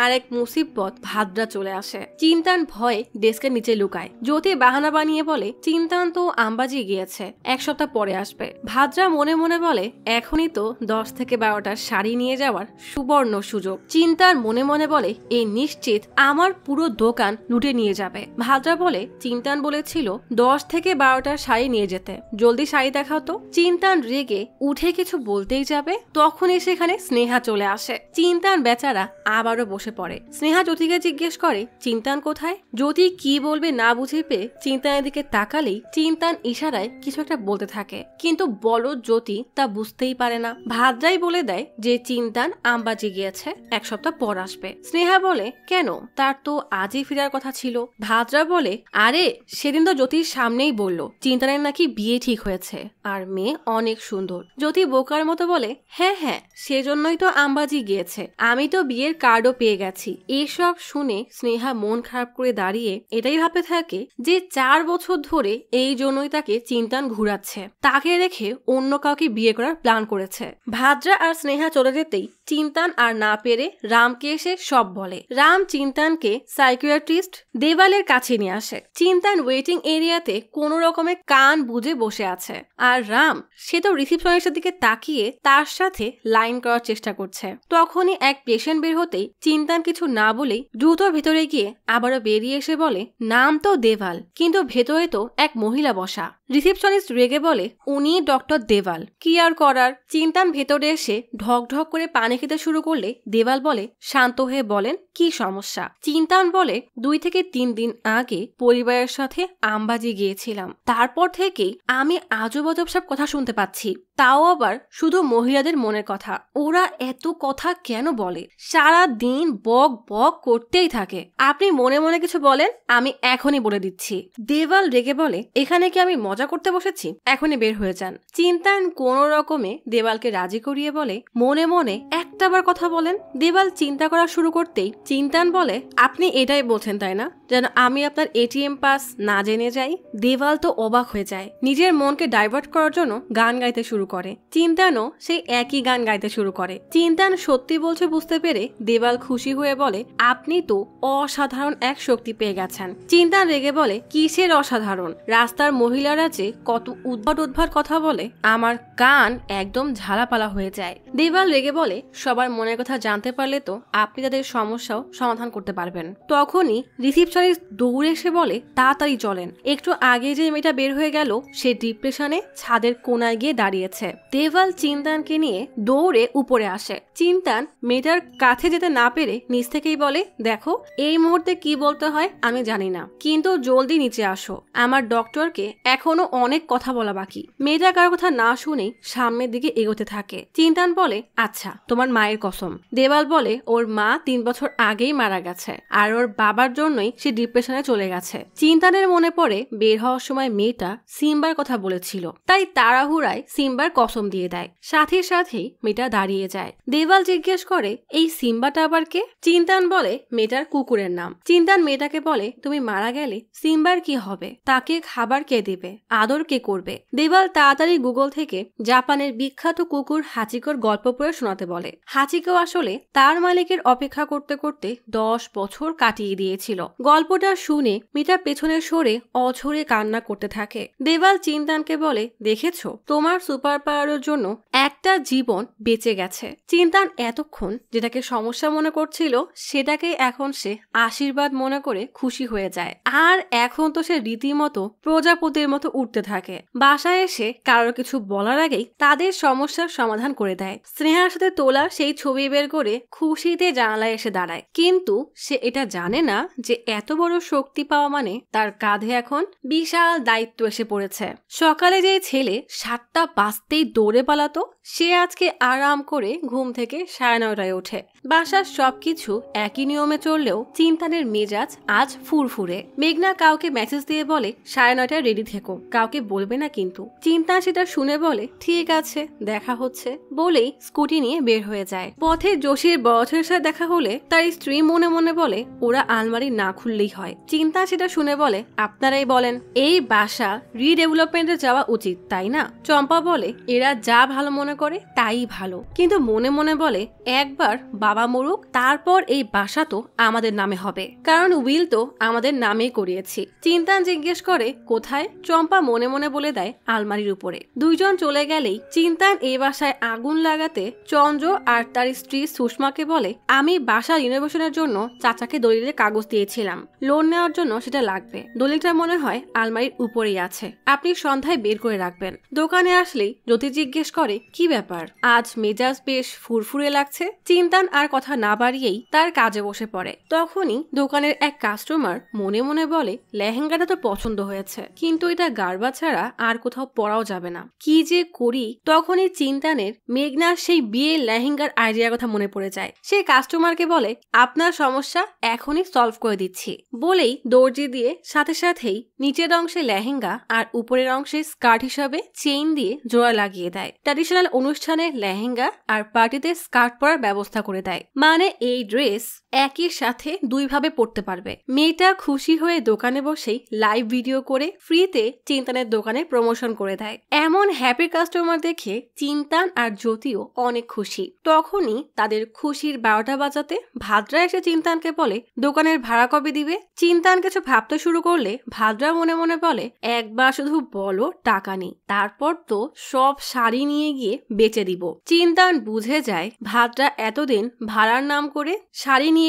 আর এক মুসিবত ভাদ্রা চলে আসে। চিন্তান ভয়ে ডেস্কের নিচে লুকায়। জ্যোতি বাহানা বানিয়ে বলে, চিন্তান তো আমবাজি গিয়েছে, 1 সপ্তাহ পরে আসবে। ভাদ্রা মনে মনে বলে, এখনই তো 10 থেকে 12টা শাড়ি নিয়ে যাওয়ার সুবর্ণ সুযোগ। চিন্তান মনে মনে বলে, এই নিশ্চিত আমার পুরো দোকান লুটে নিয়ে যাবে। ভাদ্রা বলে, চিন্তান বলেছিল 10 থেকে 12টার শাড়ি নিয়ে যেতে, জলদি শাড়ি দেখাও তো। চিন্তান রেগে উঠে কিছু বলতেই যাবে, তখনই সেখানে স্নেহা চলে আসে। চিন্তান বেচারা আবারও বসে পড়ে। স্নেহা জ্যোতিকে জিজ্ঞেস করে, চিন্তান কোথায়? জ্যোতি কি বলবে না বুঝে পেয়ে চিন্তানের দিকে তাকালেই চিন্তান ইশারায় কিছু একটা বলতে থাকে, কিন্তু বলদ জ্যোতি তা বুঝতেই পারে না। ভাদ্রাই বলে দেয় যে চিন্তান আমবাজি গিয়েছে, 1 সপ্তাহ পর আসবে। স্নেহা বলে, কেন? তার তো আজই ফেরার কথা ছিল। ভাদ্রা বলে, আরে সেদিন তো জ্যোতির সামনেই বলল চিন্তানের নাকি বিয়ে ঠিক হয়েছে, আর মেয়ে অনেক সুন্দর। জ্যোতি বোকার মতো বলে, হ্যাঁ হ্যাঁ সেজন্যই তো আমবাজি গিয়েছে, আমি তো বিয়ের কার্ডও পেয়ে গেছি। এসব শুনে স্নেহা মন খারাপ করে দাঁড়িয়ে এটাই ভাবতে থাকে যে 4 বছর ধরে এই জন্যই তাকে চিন্তান ঘুরাচ্ছে, তাকে রেখে অন্য কাউকে বিয়ে করার প্ল্যান করেছে। ভাদ্রা আর স্নেহা চলে যেতেই চিন্তান আর না পেরে রামকে এসে সব বলে। রাম চিন্তানকে সাইকিয়াট্রিস্ট দেওয়ালের কাছে নিয়ে আসে। চিন্তান ওয়েটিং এরিয়াতে কোনো রকমে কান বুঝে বসে আছে, আর রাম সে তো রিসিপশনিস্টের দিকে তাকিয়ে তার সাথে লাইন করার চেষ্টা করছে। তখনই এক পেশেন্ট বের হতেই চিন্তান কিছু না বলেই দ্রুত ভেতরে গিয়ে আবারও বেরিয়ে এসে বলে, নাম তো দেওয়াল, কিন্তু ভেতরে তো এক মহিলা বসা। রিসিপশনিস্ট রেগে বলে, উনি ডক্টর দেওয়াল, কি আর করার। চিন্তান ভেতরে এসে ঢক ঢক করে পানি খেতে শুরু করলে দেওয়াল বলে, শান্ত হয়ে বলেন কি সমস্যা। চিন্তান বলে, 2 থেকে 3 দিন আগে পরিবারের সাথে আমবাজি গিয়েছিলাম, তারপর থেকেই আমি আজব আজব সব কথা শুনতে পাচ্ছি, তাও আবার শুধু মহিলাদের মনের কথা। ওরা এত কথা কেন বলে, সারা দিন বক বক করতেই থাকে। আপনি মনে মনে কিছু বলেন, আমি এখনই বলে দিচ্ছি। দেওয়াল রেগে বলে, এখানে কি আমি মজা করতে বসেছি? এখনই বের হয়ে যান। চিন্তান কোন রকমে দেওয়ালকে রাজি করিয়ে বলে, মনে মনে একটাবার কথা বলেন। দেওয়াল চিন্তা করা শুরু করতেই চিন্তান বলে, আপনি এটাই বলছেন তাই না, যেন আমি আপনার এটিএম পাস না জেনে যাই? দেওয়াল তো অবাক হয়ে যায়, নিজের মনকে ডাইভার্ট করার জন্য গান গাইতে শুরু করে। চিন্তানও সেই একই গান গাইতে শুরু করে। চিন্তান সত্যি বলছে বুঝতে পেরে দেওয়াল খুশি হয়ে বলে, আপনি তো অসাধারণ এক শক্তি পেয়ে গেছেন। চিন্তান রেগে বলে, কিসের অসাধারণ? রাস্তার মহিলারা যে কত উদ্ভট উদ্ভট কথা বলে, আমার কান একদম ঝালাপালা হয়ে যায়। দেওয়াল রেগে বলে, সবার মনের কথা জানতে পারলে তো আপনি তাদের সমস্যাও সমাধান করতে পারবেন। তখনই রিসিপশনিস্ট দৌড়ে এসে বলে, তাড়াতাড়ি চলেন, একটু আগে যে মেয়েটা বের হয়ে গেল সে ডিপ্রেশনে ছাদের কোনায় গিয়ে দাঁড়িয়েছে। দেওয়াল চিন্তানকে নিয়ে দৌড়ে উপরে আসে। চিন্তান মেয়েটার কাছে যেতে না পেরে নিচ থেকেই বলে, দেখো এই মুহূর্তে কি বলতে হয় আমি জানি না, কিন্তু জলদি নিচে আসো, আমার ডক্টরকে এখনো অনেক কথা বলা বাকি। মেয়েটা কারো কথা না শুনেই সামনের দিকে এগোতে থাকে। চিন্তান বলে, আচ্ছা তোমার মায়ের কসম। দেওয়াল বলে, ওর মা 3 বছর আগেই মারা গেছে, আর ওর বাবার জন্যই সে ডিপ্রেশনে চলে গেছে। চিন্তানের মনে পড়ে বের হওয়ার সময় মেয়েটা সিম্বার কথা বলেছিল, তাই তাড়াহুড়ায় সিম্বার কসম দিয়ে দেয়। সাথে সাথেই মেয়েটা দাঁড়িয়ে যায়। দেওয়াল জিজ্ঞেস করে, এই সিম্বাটা আবার কে? চিন্তান বলে, মেয়েটার কুকুরের নাম। চিন্তান মেয়েটাকে বলে, তুমি মারা গেলে সিম্বার কি হবে? তাকে খাবার কে দেবে, আদর কে করবে? দেওয়াল তাড়াতাড়ি গুগল থেকে জাপানের বিখ্যাত কুকুর হাচিকোর গল্প পড়ে শোনাতে বলে। হাচিকো আসলে তার মালিকের অপেক্ষা করতে করতে 10 বছর কাটিয়ে দিয়েছিল। গল্পটা শুনে মেয়েটা পেছনে সরে অঝরে কান্না করতে থাকে। দেওয়াল চিন্তানকে বলে, দেখেছো, তোমার সুপার পাওয়ারের জন্য একটা জীবন বেঁচে গেছে। চিন্তান এতক্ষণ যেটাকে সমস্যা মনে করছিল সেটাকে এখন সে আশীর্বাদ মনে করে খুশি হয়ে যায়। আর এখন তো সে রীতিমতো প্রজাপতির মতো উঠতে থাকে। বাসায় এসে কারোর কিছু বলার আগেই তাদের সমস্যার সমাধান করে দেয়। স্নেহার সাথে তোলা সেই ছবি বের করে খুশিতে জানালায় এসে দাঁড়ায়, কিন্তু সে এটা জানে না যে এত বড় শক্তি পাওয়া মানে তার কাঁধে এখন বিশাল দায়িত্ব এসে পড়েছে। সকালে যে ছেলে 7টা বাজতেই দৌড়ে পালাতো, সে আজকে আরাম করে ঘুম থেকে 9:30টায় ওঠে। বাসার সবকিছু একই নিয়মে চললেও চিন্তানের মেজাজ আজ ফুরফুরে। মেঘনা কাউকে মেসেজ দিয়ে বলে, 9:30টায় রেডি থেকো, কাউকে বলবে না কিন্তু। চিন্তা সেটা শুনে বলে, ঠিক আছে দেখা হচ্ছে, বলেই স্কুটি নিয়ে বের হয়ে যায়। পথে যোশীর বড়ছেলের সাথে দেখা হলে তার স্ত্রী মনে মনে বলে, ওরা আলমারি না খুললেই হয়। চিন্তা সেটা শুনে বলে, আপনারাই বলেন, এই বাসা রিডেভেলপমেন্টে যাওয়া উচিত তাই না? চম্পা বলে, এরা যা ভালো মনে করে তাই ভালো, কিন্তু মনে মনে বলে, একবার বাবা মরুক, তারপর এই বাসা তো আমাদের নামে হবে, কারণ উইল তো আমাদের নামেই করিয়েছি। চিন্তান জিজ্ঞেস করে, কোথায়? চম্পা মনে মনে বলে দেয়, আলমারির উপরে। দুইজন চলে গেলেই চিন্তান এই বাসায় আগুন লাগাতে চন্দ্র আর তার স্ত্রী সুষমাকে বলে, আমি বাসা রিনোভেশনের জন্য চাচাকে দলিলের কাগজ দিয়েছিলাম, লোন নেওয়ার জন্য সেটা লাগবে। দলিলটা মনে হয় আলমারির উপরেই আছে, আপনি সন্ধ্যায় বের করে রাখবেন। দোকানে আসলেই জ্যোতি জিজ্ঞেস করে, কি ব্যাপার, আজ মেজাজ বেশ ফুরফুরে লাগছে। চিন্তান আর কথা না বাড়িয়েই তার কাজে বসে পড়ে। তখনই দোকানের এক কাস্টমার মনে মনে বলে, লেহেঙ্গাটা তো পছন্দ হয়েছে, কিন্তু এটা গারবা ছাড়া আর কোথাও পরাও যাবে না, কি যে করি। তখনই চিন্তানের মেঘনার সেই বিয়ের লেহেঙ্গার আইডিয়ার কথা মনে পড়ে যায়। সে কাস্টমারকে বলে, আপনার সমস্যা এখনই সলভ করে দিচ্ছি, বলেই দর্জি দিয়ে সাথে সাথেই নিচের অংশে লেহেঙ্গা আর উপরের অংশে স্কার্ট হিসাবে চেইন দিয়ে জোড়া লাগিয়ে দেয়। ট্র্যাডিশনাল অনুষ্ঠানে লেহেঙ্গা আর পার্টিতে স্কার্ট পরার ব্যবস্থা করে দেয়। মানে এই ড্রেস একই সাথে দুইভাবে পরতে পারবে। মেয়েটা খুশি হয়ে দোকানে বসেই লাইভ ভিডিও করে ফ্রিতে চিন্তানের দোকানে প্রমোশন করে দেয়। এমন হ্যাপি কাস্টমার দেখে চিন্তান আর জ্যোতিও অনেক খুশি। তখনই তাদের খুশির 12টা বাজাতে ভাদ্রা এসে চিন্তানকে বলে দোকানের ভাড়া কবে দিবে। চিন্তান কিছু ভাবতে শুরু করলে ভাদ্রা মনে মনে বলে একবার শুধু বলো টাকা নেই, তারপর তো সব শাড়ি নিয়ে গিয়ে বেচে দিব। চিন্তান বুঝে যায় ভাদ্রা এতদিন ভাড়ার নাম করে শাড়ি নিয়ে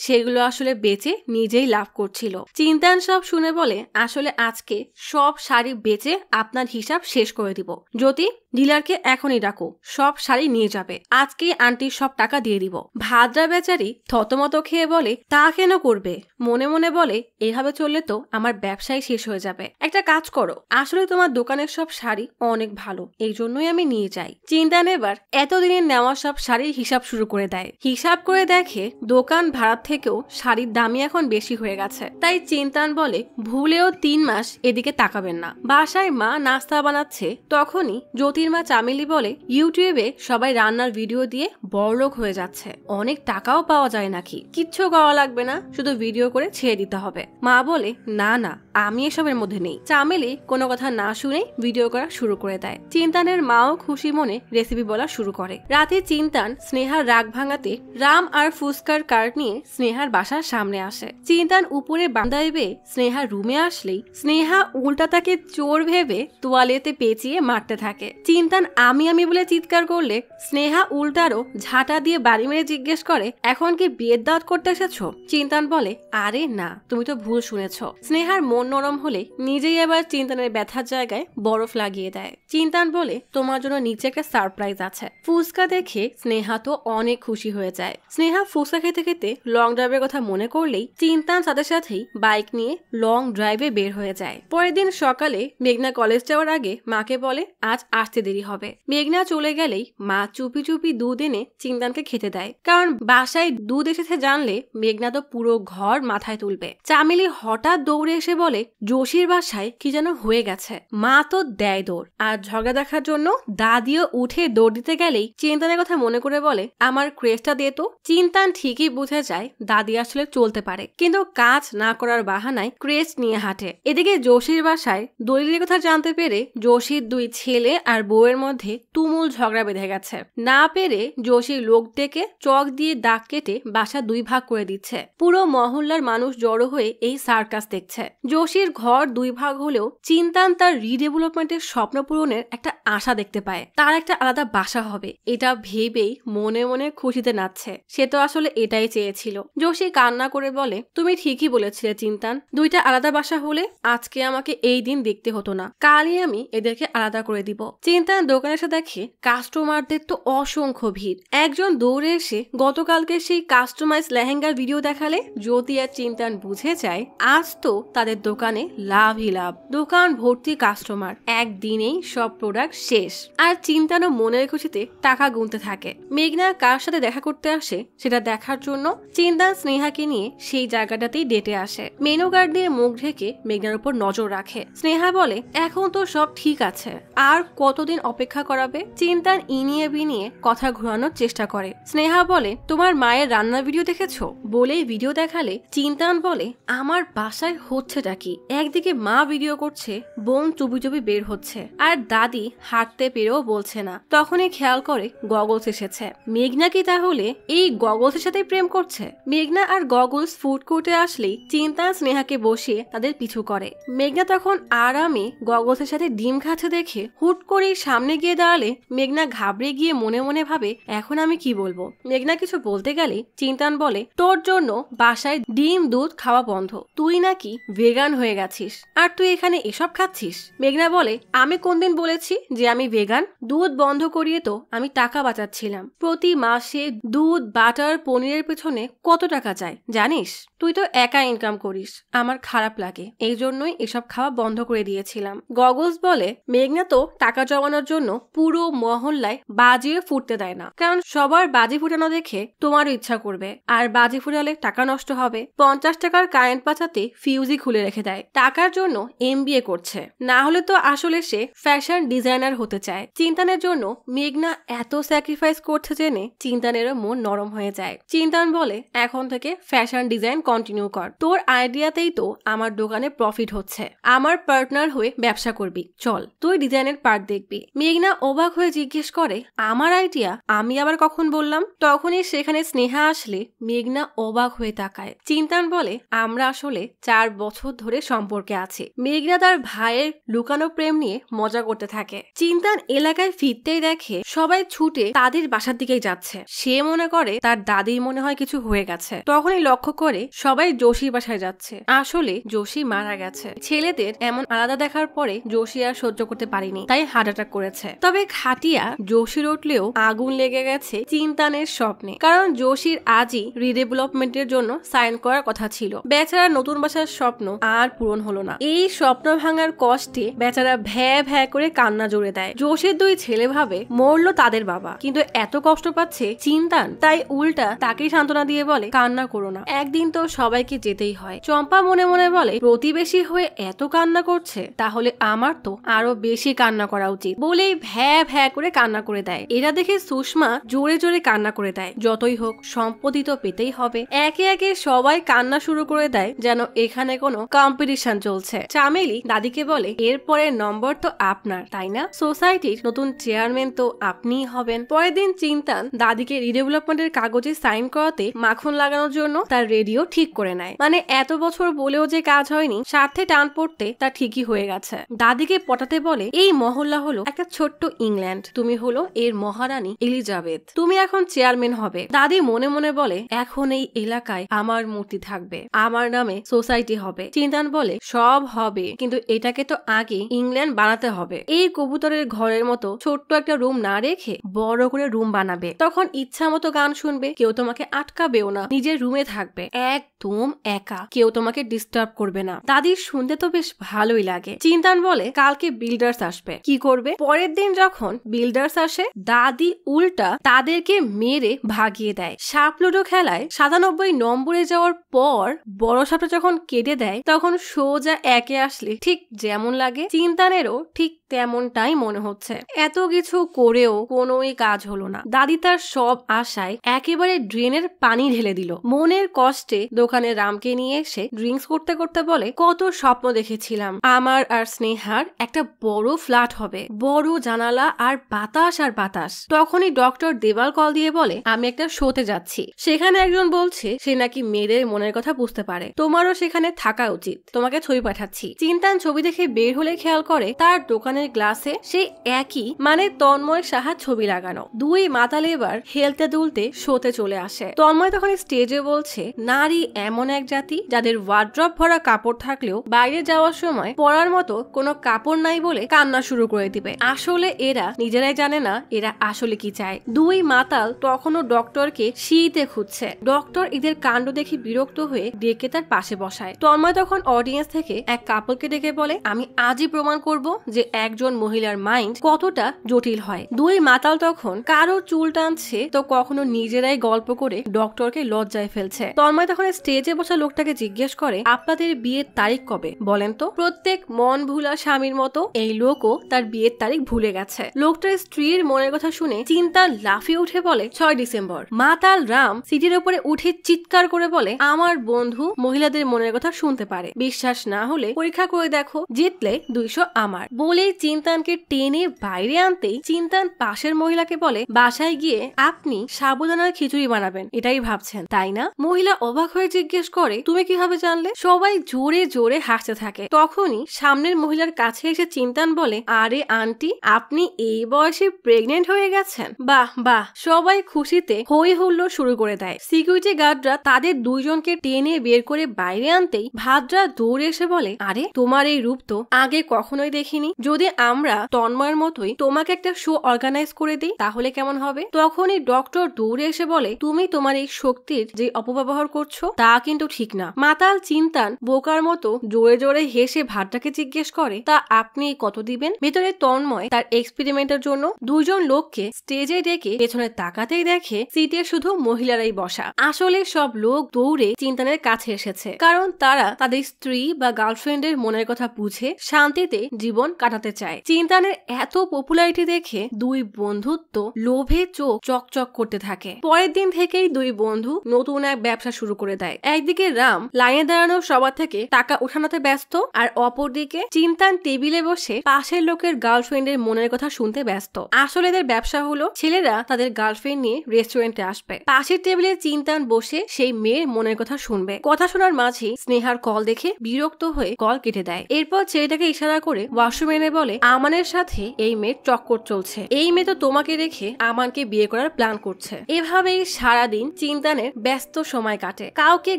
সেগুলো আসলে বেচে নিজেই লাভ করছিল। চিন্তান সব শুনে বলে আসলে আজকে সব শাড়ি বেচে আপনার হিসাব শেষ করে দিব। জ্যোতি ডিলারকে এখনই ডাকো, সব শাড়ি নিয়ে যাবে, আজকে আন্টির সব টাকা দিয়ে দিব। ভাদ্রা বেচারি থতমত খেয়ে বলে তা কেন করবে? মনে মনে বলে এভাবে চললে তো আমার ব্যবসায় শেষ হয়ে যাবে। একটা কাজ করো, আসলে তোমার দোকানের সব শাড়ি অনেক ভালো, এই জন্যই আমি নিয়ে যাই। চিন্তান এবার এতদিনের নেওয়া সব শাড়ির হিসাব শুরু করে দেয়। হিসাব করে দেখে দোকান ভাড়ার থেকেও শাড়ির দামই এখন বেশি হয়ে গেছে। তাই চিন্তান বলে ভুলেও 3 মাস এদিকে তাকাবেন না। বাসায় মা নাস্তা বানাচ্ছে, তখনই জ্যোতির মা চামেলি বলে ইউটিউবে সবাই রান্নার ভিডিও দিয়ে বড়লোক হয়ে যাচ্ছে, অনেক টাকাও পাওয়া যায় নাকি? কিচ্ছু করা লাগবে না, শুধু ভিডিও করে ছেড়ে দিতে হবে। মা বলে না না, আমি এসবের মধ্যে নেই। চামেলি কোনো কথা না শুনে ভিডিও করা শুরু করে দেয়। চিন্তানের মাও খুশি মনে রেসিপি বলা শুরু করে। রাতে চিন্তান স্নেহার রাগ ভাঙাতে রাম আর ফুসকার কার্ড নিয়ে স্নেহার বাসার সামনে আসে। চিন্তান উপরে বান্দায় বেয়ে স্নেহার রুমে আসলেই স্নেহা উল্টা তাকে চোর ভেবে তোয়ালেতে পেঁচিয়ে মারতে থাকে। চিন্তান আমি বলে চিৎকার করলে স্নেহা উল্টারও ঝাঁটা দিয়ে বাড়ি মেরে জিজ্ঞেস করে এখন কি বিয়ের দাওয়াত করতে এসেছো? চিন্তান বলে আরে না, তুমি তো ভুল শুনেছ। স্নেহার মন নরম হলে নিজেই আবার চিন্তানের ব্যথার জায়গায় বরফ লাগিয়ে দেয়। চিন্তান বলে তোমার জন্য নিচে একটা সারপ্রাইজ আছে। ফুচকা দেখে স্নেহা তো অনেক খুশি হয়ে যায়। স্নেহা ফুচকা খেতে খেতে লং ড্রাইভের কথা মনে করলেই চিন্তান সাথে সাথেই বাইক নিয়ে লং ড্রাইভে বের হয়ে যায়। পরের দিন সকালে মেঘনা কলেজ যাওয়ার আগে মাকে বলে আজ আসতে দেরি হবে। মেঘনা চলে গেলেই মা চুপি চুপি দুধ এনে চিন্তানকে খেতে দেয়, কারণ বাসায় দুধ এসেছে জানলে মেঘনা তো পুরো ঘর মাথায় তুলবে। চামেলি হঠাৎ দৌড়ে এসে বলে যোশীর বাসায় কি যেন হয়ে গেছে। মা তো দেয় দৌড়, আর ঝগড়া দেখার জন্য দাদিও উঠে দৌড় দিতে গেলেই চিন্তানের কথা মনে করে বলে আমার ক্রেজটা দিয়ে তো। চিন্তান ঠিকই বুঝে যায় দাদি আসলে চলতে পারে, কিন্তু কাজ না করার বাহানায় ক্রেজ নিয়ে হাঁটে। এদিকে যোশীর বাসায় দলিলের কথা জানতে পেরে যোশীর 2 ছেলে আর বউয়ের মধ্যে তুমুল ঝগড়া বেঁধে গেছে। না পেরে যোশী লোক ডেকে চক দিয়ে দাগ কেটে বাসা 2 ভাগ করে দিচ্ছে। পুরো মহল্লার মানুষ জড়ো হয়ে এই সার্কাস দেখছে। যোশীর ঘর 2 ভাগ হলেও চিন্তান তার রিডেভেলপমেন্টের স্বপ্ন পূরণের একটা আশা দেখতে পায়। তার একটা আলাদা বাসা হবে, এটা ভেবেই মনে মনে খুশিতে নাচছে। সে তো আসলে এটাই চেয়েছিল। যোশী কান্না করে বলে তুমি ঠিকই বলেছিলে চিন্তান, 2টা আলাদা বাসা হলে আজকে আমাকে এই দিন দেখতে হতো না, কালই আমি এদেরকে আলাদা করে দিব। চিন্তান দোকানে এসে দেখে কাস্টমারদের তো অসংখ্য ভিড়। একজন দৌড়ে এসে গতকালকে সেই কাস্টমাইজ লেহেঙ্গার ভিডিও দেখালে জ্যোতি আর চিন্তান বুঝে যায় আজ তো তাদের দোকানে লাভই লাভ। দোকান ভর্তি কাস্টমার, একদিনেই সব প্রোডাক্ট শেষ। আর চিন্তানও মনের খুশিতে টাকা গুনতে থাকে। মেঘনা কার সাথে দেখা করতে আসে সেটা দেখার জন্য চিন্তান স্নেহাকে নিয়ে সেই জায়গাটাতেই ডেটে আসে। মেনু কার্ড দিয়ে মুখ ঢেকে মেঘনার উপর নজর রাখে। স্নেহা বলে এখন তো সব ঠিক আছে, আর কতদিন অপেক্ষা করাবে? চিন্তান ইনিয়ে বিনিয়ে কথা ঘোরানোর চেষ্টা করে। স্নেহা বলে তোমার মায়ের রান্নার ভিডিও দেখেছো? বলেই ভিডিও দেখালে চিন্তান বলে আমার বাসায় হচ্ছেটা কি? একদিকে মা ভিডিও করছে, বোন চুপি চুপি বের হচ্ছে, আর দাদি হাঁটতে পেরেও বলছে না। তখনই খেয়াল করে গগলস এসেছে। মেঘনা কি তাহলে এই গগলসের সাথে প্রেম করছে? মেঘনা আর গগলস ফুড কোর্টে আসলেই চিন্তান স্নেহাকে বসিয়ে তাদের পিছু করে। মেঘনা তখন আরামে গগলসের সাথে ডিম খাচ্ছে দেখে হুট করেই সামনে গিয়ে দাঁড়ালে মেঘনা ঘাবড়ে গিয়ে মনে মনে ভাবে এখন আমি কি বলবো। মেঘনা কিছু বলতে গেলে চিন্তান বলে তোর জন্য বাসায় ডিম দুধ খাওয়া বন্ধ, তুই নাকি ভেগান হয়ে গেছিস, আর তুই এখানে এসব খাচ্ছিস। মেঘনা বলে আমি কোনদিন বলেছি যে আমি ভেগান? দুধ বন্ধ করিয়ে তো আমি টাকা বাঁচাচ্ছিলাম। প্রতি মাসে দুধ বাটার পনিরের পেছনে কত টাকা যায় জানিস? তুই তো একা ইনকাম করিস, আমার খারাপ লাগে, এই জন্যই এসব খাওয়া বন্ধ করে দিয়েছিলাম। গগলস বলে মেঘনা তো টাকা জমানোর জন্য পুরো মহল্লায় বাজিয়ে ফুটতে দেয় না, কারণ সবার বাজি ফুটানো দেখে তোমারও ইচ্ছা করবে, আর বাজি ফুটালে টাকা নষ্ট হবে। 50 টাকার কারেন্ট বাঁচাতে ফিউজই খুলে রেখে লিখে দেয় টাকার জন্য MBA করছে, না হলে তো আসলে সে ফ্যাশন ডিজাইনার হতে চায়। চিন্তানের জন্য মেঘনা এত স্যাক্রিফাইস করছে জেনে চিন্তানেরও মন নরম হয়ে যায়। চিন্তান বলে এখন থেকে ফ্যাশন ডিজাইন কন্টিনিউ কর, তোর আইডিয়াতেই তো আমার দোকানে প্রফিট হচ্ছে, আমার পার্টনার হয়ে ব্যবসা করবি, চল তুই ডিজাইনের পার্ট দেখবি। মেঘনা অবাক হয়ে জিজ্ঞেস করে আমার আইডিয়া আমি আবার কখন বললাম? তখনই সেখানে স্নেহা আসলে মেঘনা অবাক হয়ে তাকায়। চিন্তান বলে আমরা আসলে 4 বছর ধরে সম্পর্কে আছি। মেঘনা তার ভাইয়ের লুকানো প্রেম নিয়ে মজা করতে থাকে। চিন্তান এলাকায় ফিরতেই দেখে সবাই ছুটে তাদের বাসার দিকেই যাচ্ছে। সে মনে করে তার দাদির মনে হয় কিছু হয়ে গেছে। তখনই লক্ষ্য করে সবাই যোশীর বাসায় যাচ্ছে। আসলে যোশী মারা গেছে। ছেলেদের এমন আলাদা দেখার পরে যোশী আর সহ্য করতে পারেনি, তাই হার্ট অ্যাটাক করেছে। তবে খাটিয়া যোশীর উঠলেও আগুন লেগে গেছে চিন্তানের স্বপ্নে, কারণ যোশীর আজই রিডেভেলপমেন্টের জন্য সাইন করার কথা ছিল। বেচারা নতুন বাসার স্বপ্ন আর পূরণ হলো না। এই স্বপ্ন ভাঙার কষ্টে বেচারা ভ্যা ভ্যা করে কান্না জোরে দেয়। যোশীর 2 ছেলে ভাবে মরলো তাদের বাবা, কিন্তু এত কষ্ট পাচ্ছে চিন্তান, তাই উল্টা তাকেই সান্ত্বনা দিয়ে বলে কান্না করো না, একদিন তো সবাইকে যেতেই হয়। চম্পা মনে মনে বলে প্রতিবেশী হয়ে এত কান্না করছে, তাহলে আমার তো আরো বেশি কান্না করা উচিত, বলেই ভ্যা ভ্যা করে কান্না করে দেয়। এরা দেখে সুষমা জোরে জোরে কান্না করে দেয়। যতই হোক সম্পত্তি তো পেতেই হবে। একে একে সবাই কান্না শুরু করে দেয়, যেন এখানে কোনো কম্পিটিশন চলছে। চামেলি দাদিকে বলে এরপরের নম্বর তো আপনার, তাই না? সোসাইটির নতুন চেয়ারম্যান তো আপনিই হবেন। পরের দিন চিন্তান দাদিকে রিডেভেলপমেন্টের কাগজে সাইন করাতে মাখন লাগানোর জন্য তার রেডিও ঠিক করে নেয়। মানে এত বছর বলেও যে কাজ হয়নি, স্বার্থে টান পড়তে তা ঠিকই হয়ে গেছে। দাদিকে পটাতে বলে এই মহল্লা হলো একটা ছোট্ট ইংল্যান্ড, তুমি হলো এর মহারানী এলিজাবেথ, তুমি এখন চেয়ারম্যান হবে। দাদি মনে মনে বলে এখন এই এলাকায় আমার মূর্তি থাকবে, আমার নামে সোসাইটি হবে। চিন্তান বলে সব হবে, কিন্তু এটাকে তো আগে ইংল্যান্ড বানাতে হবে। এই কবুতরের ঘরের মতো ছোট্ট একটা রুম না রেখে বড় করে রুম বানাবে, তখন ইচ্ছা মতো গান শুনবে, কেউ তোমাকে আটকাবেও না, নিজের রুমে থাকবে একদম একা, কেউ তোমাকে ডিস্টার্ব করবে না। দাদির শুনতে তো বেশ ভালোই লাগে। চিন্তান বলে কালকে বিল্ডার্স আসবে, কি করবে? পরের দিন যখন বিল্ডার্স আসে দাদি উল্টা তাদেরকে মেরে ভাগিয়ে দেয়। সাপ লুডো খেলায় 97 নম্বরে যাওয়ার পর বড় সাপটা যখন কেটে দেয় তখন সোজা একে আসলে ঠিক যেমন লাগে চিন্তানেরও ঠিক তেমনটাই মনে হচ্ছে। এত কিছু করেও কোনোই কাজ হলো না। দাদি তার সব আশায় একেবারে ড্রেনের পানি ঢেলে দিল। মনের কষ্টে দোকানে রামকে নিয়ে এসে ড্রিঙ্কস করতে করতে বলে কত স্বপ্ন দেখেছিলাম, আমার আর স্নেহার একটা বড় ফ্ল্যাট হবে, বড় জানালা আর বাতাস আর বাতাস। তখনই ডক্টর দেবাল কল দিয়ে বলে আমি একটা শোতে যাচ্ছি, সেখানে একজন বলছে সে নাকি মেয়েদের মনের কথা বুঝতে পারে, তোমারও সেখানে থাকা উচিত, তোমাকে ছবি পাঠাচ্ছি। চিন্তান ছবি দেখে বের হলে খেয়াল করে তার দোকানের গ্লাসে সেই একই মানে তন্ময় সাহা ছবি লাগানো। 2 মাতাল এবার হেলতে দুলতে শোতে চলে আসে। তন্ময় তখন স্টেজে বলছে নারী এমন এক জাতি যাদের ওয়ার্ড্রপ ভরা কাপড় থাকলেও বাইরে যাওয়ার সময় পরার মতো কোনো কাপড় নাই বলে কান্না শুরু করে দিবে। আসলে এরা নিজেরাই জানে না এরা আসলে কি চায়। 2 মাতাল তখনও ডক্টরকে শীতে খুঁজছে। ডক্টর এদের কাণ্ড দেখে বিরক্ত হয়ে ডেকে তার পাশে বসায়। তন্ময় তখন অডিয়েন্স থেকে এক কাপলকে ডেকে বলে আমি আজই প্রমাণ করব যে একজন মহিলার মাইন্ড কতটা জটিল হয়। 2 মাতাল তখন কারো চুল টানছে তো কখনো নিজেরাই গল্প করে ডক্টরকে লজ্জায় ফেলছে। তন্ময় তখন স্টেজে বসা লোকটাকে জিজ্ঞেস করে আপনাদের বিয়ের তারিখ কবে বলেন তো? প্রত্যেক মন ভুলা স্বামীর মতো এই লোকও তার বিয়ের তারিখ ভুলে গেছে। লোকটার স্ত্রীর মনের কথা শুনে চিন্তা লাফিয়ে উঠে বলে 6 ডিসেম্বর। মাতাল রাম সিটির উপরে উঠে চিৎকার করে বলে আমার বন্ধু মহিলাদের মনের কথা শুনতে পারে, বিশ্বাস না হলে পরীক্ষা করে দেখো, জিতলে 200 আমার। বলেই চিন্তানকে টেনে বাইরে আনতেই চিন্তান পাশের মহিলাকে বলে বাসায় গিয়ে আপনি সাবুদানার খিচুড়ি বানাবেন এটাই ভাবছেন তাই না? মহিলা অবাক হয়ে জিজ্ঞেস করে তুমি কিভাবে জানলে? সবাই জোরে জোরে হাসতে থাকে। তখনই সামনের মহিলার কাছে এসে চিন্তান বলে আরে আন্টি আপনি এই বয়সে প্রেগনেন্ট হয়ে গেছেন, বাহ বাহ। সবাই খুশিতে হই হুল্লোড় শুরু করে দেয়। সিকিউরিটি গার্ডরা তাদের 2 জনকে টেনে বের করে বাইরে আনতেই ভাদ্রা দৌড়ে এসে বলে আরে তোমার এই রূপ তো আগে কখনোই দেখিনি, যদি যদি আমরা তন্ময়ের মতোই তোমাকে একটা শো অর্গানাইজ করে দিই তাহলে কেমন হবে? তখনই ডক্টর দৌড়ে এসে বলে, তুমি তোমার এই শক্তির যে অপব্যবহার করছো তা কিন্তু ঠিক না। মাতাল চিন্তান বোকার মতো জোরে জোরে হেসে ভাটটাকে জিজ্ঞেস করে, তা আপনি কত দিবেন? ভেতরে তন্ময় তার এক্সপেরিমেন্টের জন্য দুইজন লোককে স্টেজে ডেকে পেছনে তাকাতেই দেখে সিটে শুধু মহিলারাই বসা। আসলে সব লোক দৌড়ে চিন্তানের কাছে এসেছে, কারণ তারা তাদের স্ত্রী বা গার্লফ্রেন্ডের মনের কথা বুঝে শান্তিতে জীবন কাটাতে চায়। চিন্তানের এত পপুলারিটি দেখে দুই বন্ধুত্ব লোভে চোখ চকচক করতে থাকে। পরের দিন থেকেই দুই বন্ধু নতুন এক ব্যবসা শুরু করে দেয়। একদিকে রাম লাইনে দাঁড়ানো সবার থেকে টাকা উঠানোতে ব্যস্ত, আর অপরদিকে চিন্তান টেবিলে বসে পাশের লোকের গার্লফ্রেন্ডের মনের কথা শুনতে ব্যস্ত। আসলে এদের ব্যবসা হলো ছেলেরা তাদের গার্লফ্রেন্ড নিয়ে রেস্টুরেন্টে আসবে, পাশের টেবিলে চিন্তান বসে সেই মেয়ের মনের কথা শুনবে। কথা শোনার মাঝে স্নেহার কল দেখে বিরক্ত হয়ে কল কেটে দেয়। এরপর ছেলেটাকে ইশারা করে ওয়াশরুমে এনে বলে, আমানের সাথে এই মেয়ের চক্কর চলছে, এই মেয়ে তো তোমাকে রেখে আমানকে বিয়ে করার প্ল্যান করছে। এভাবেই সারাদিন চিন্তানের ব্যস্ত সময় কাটে। কাউকে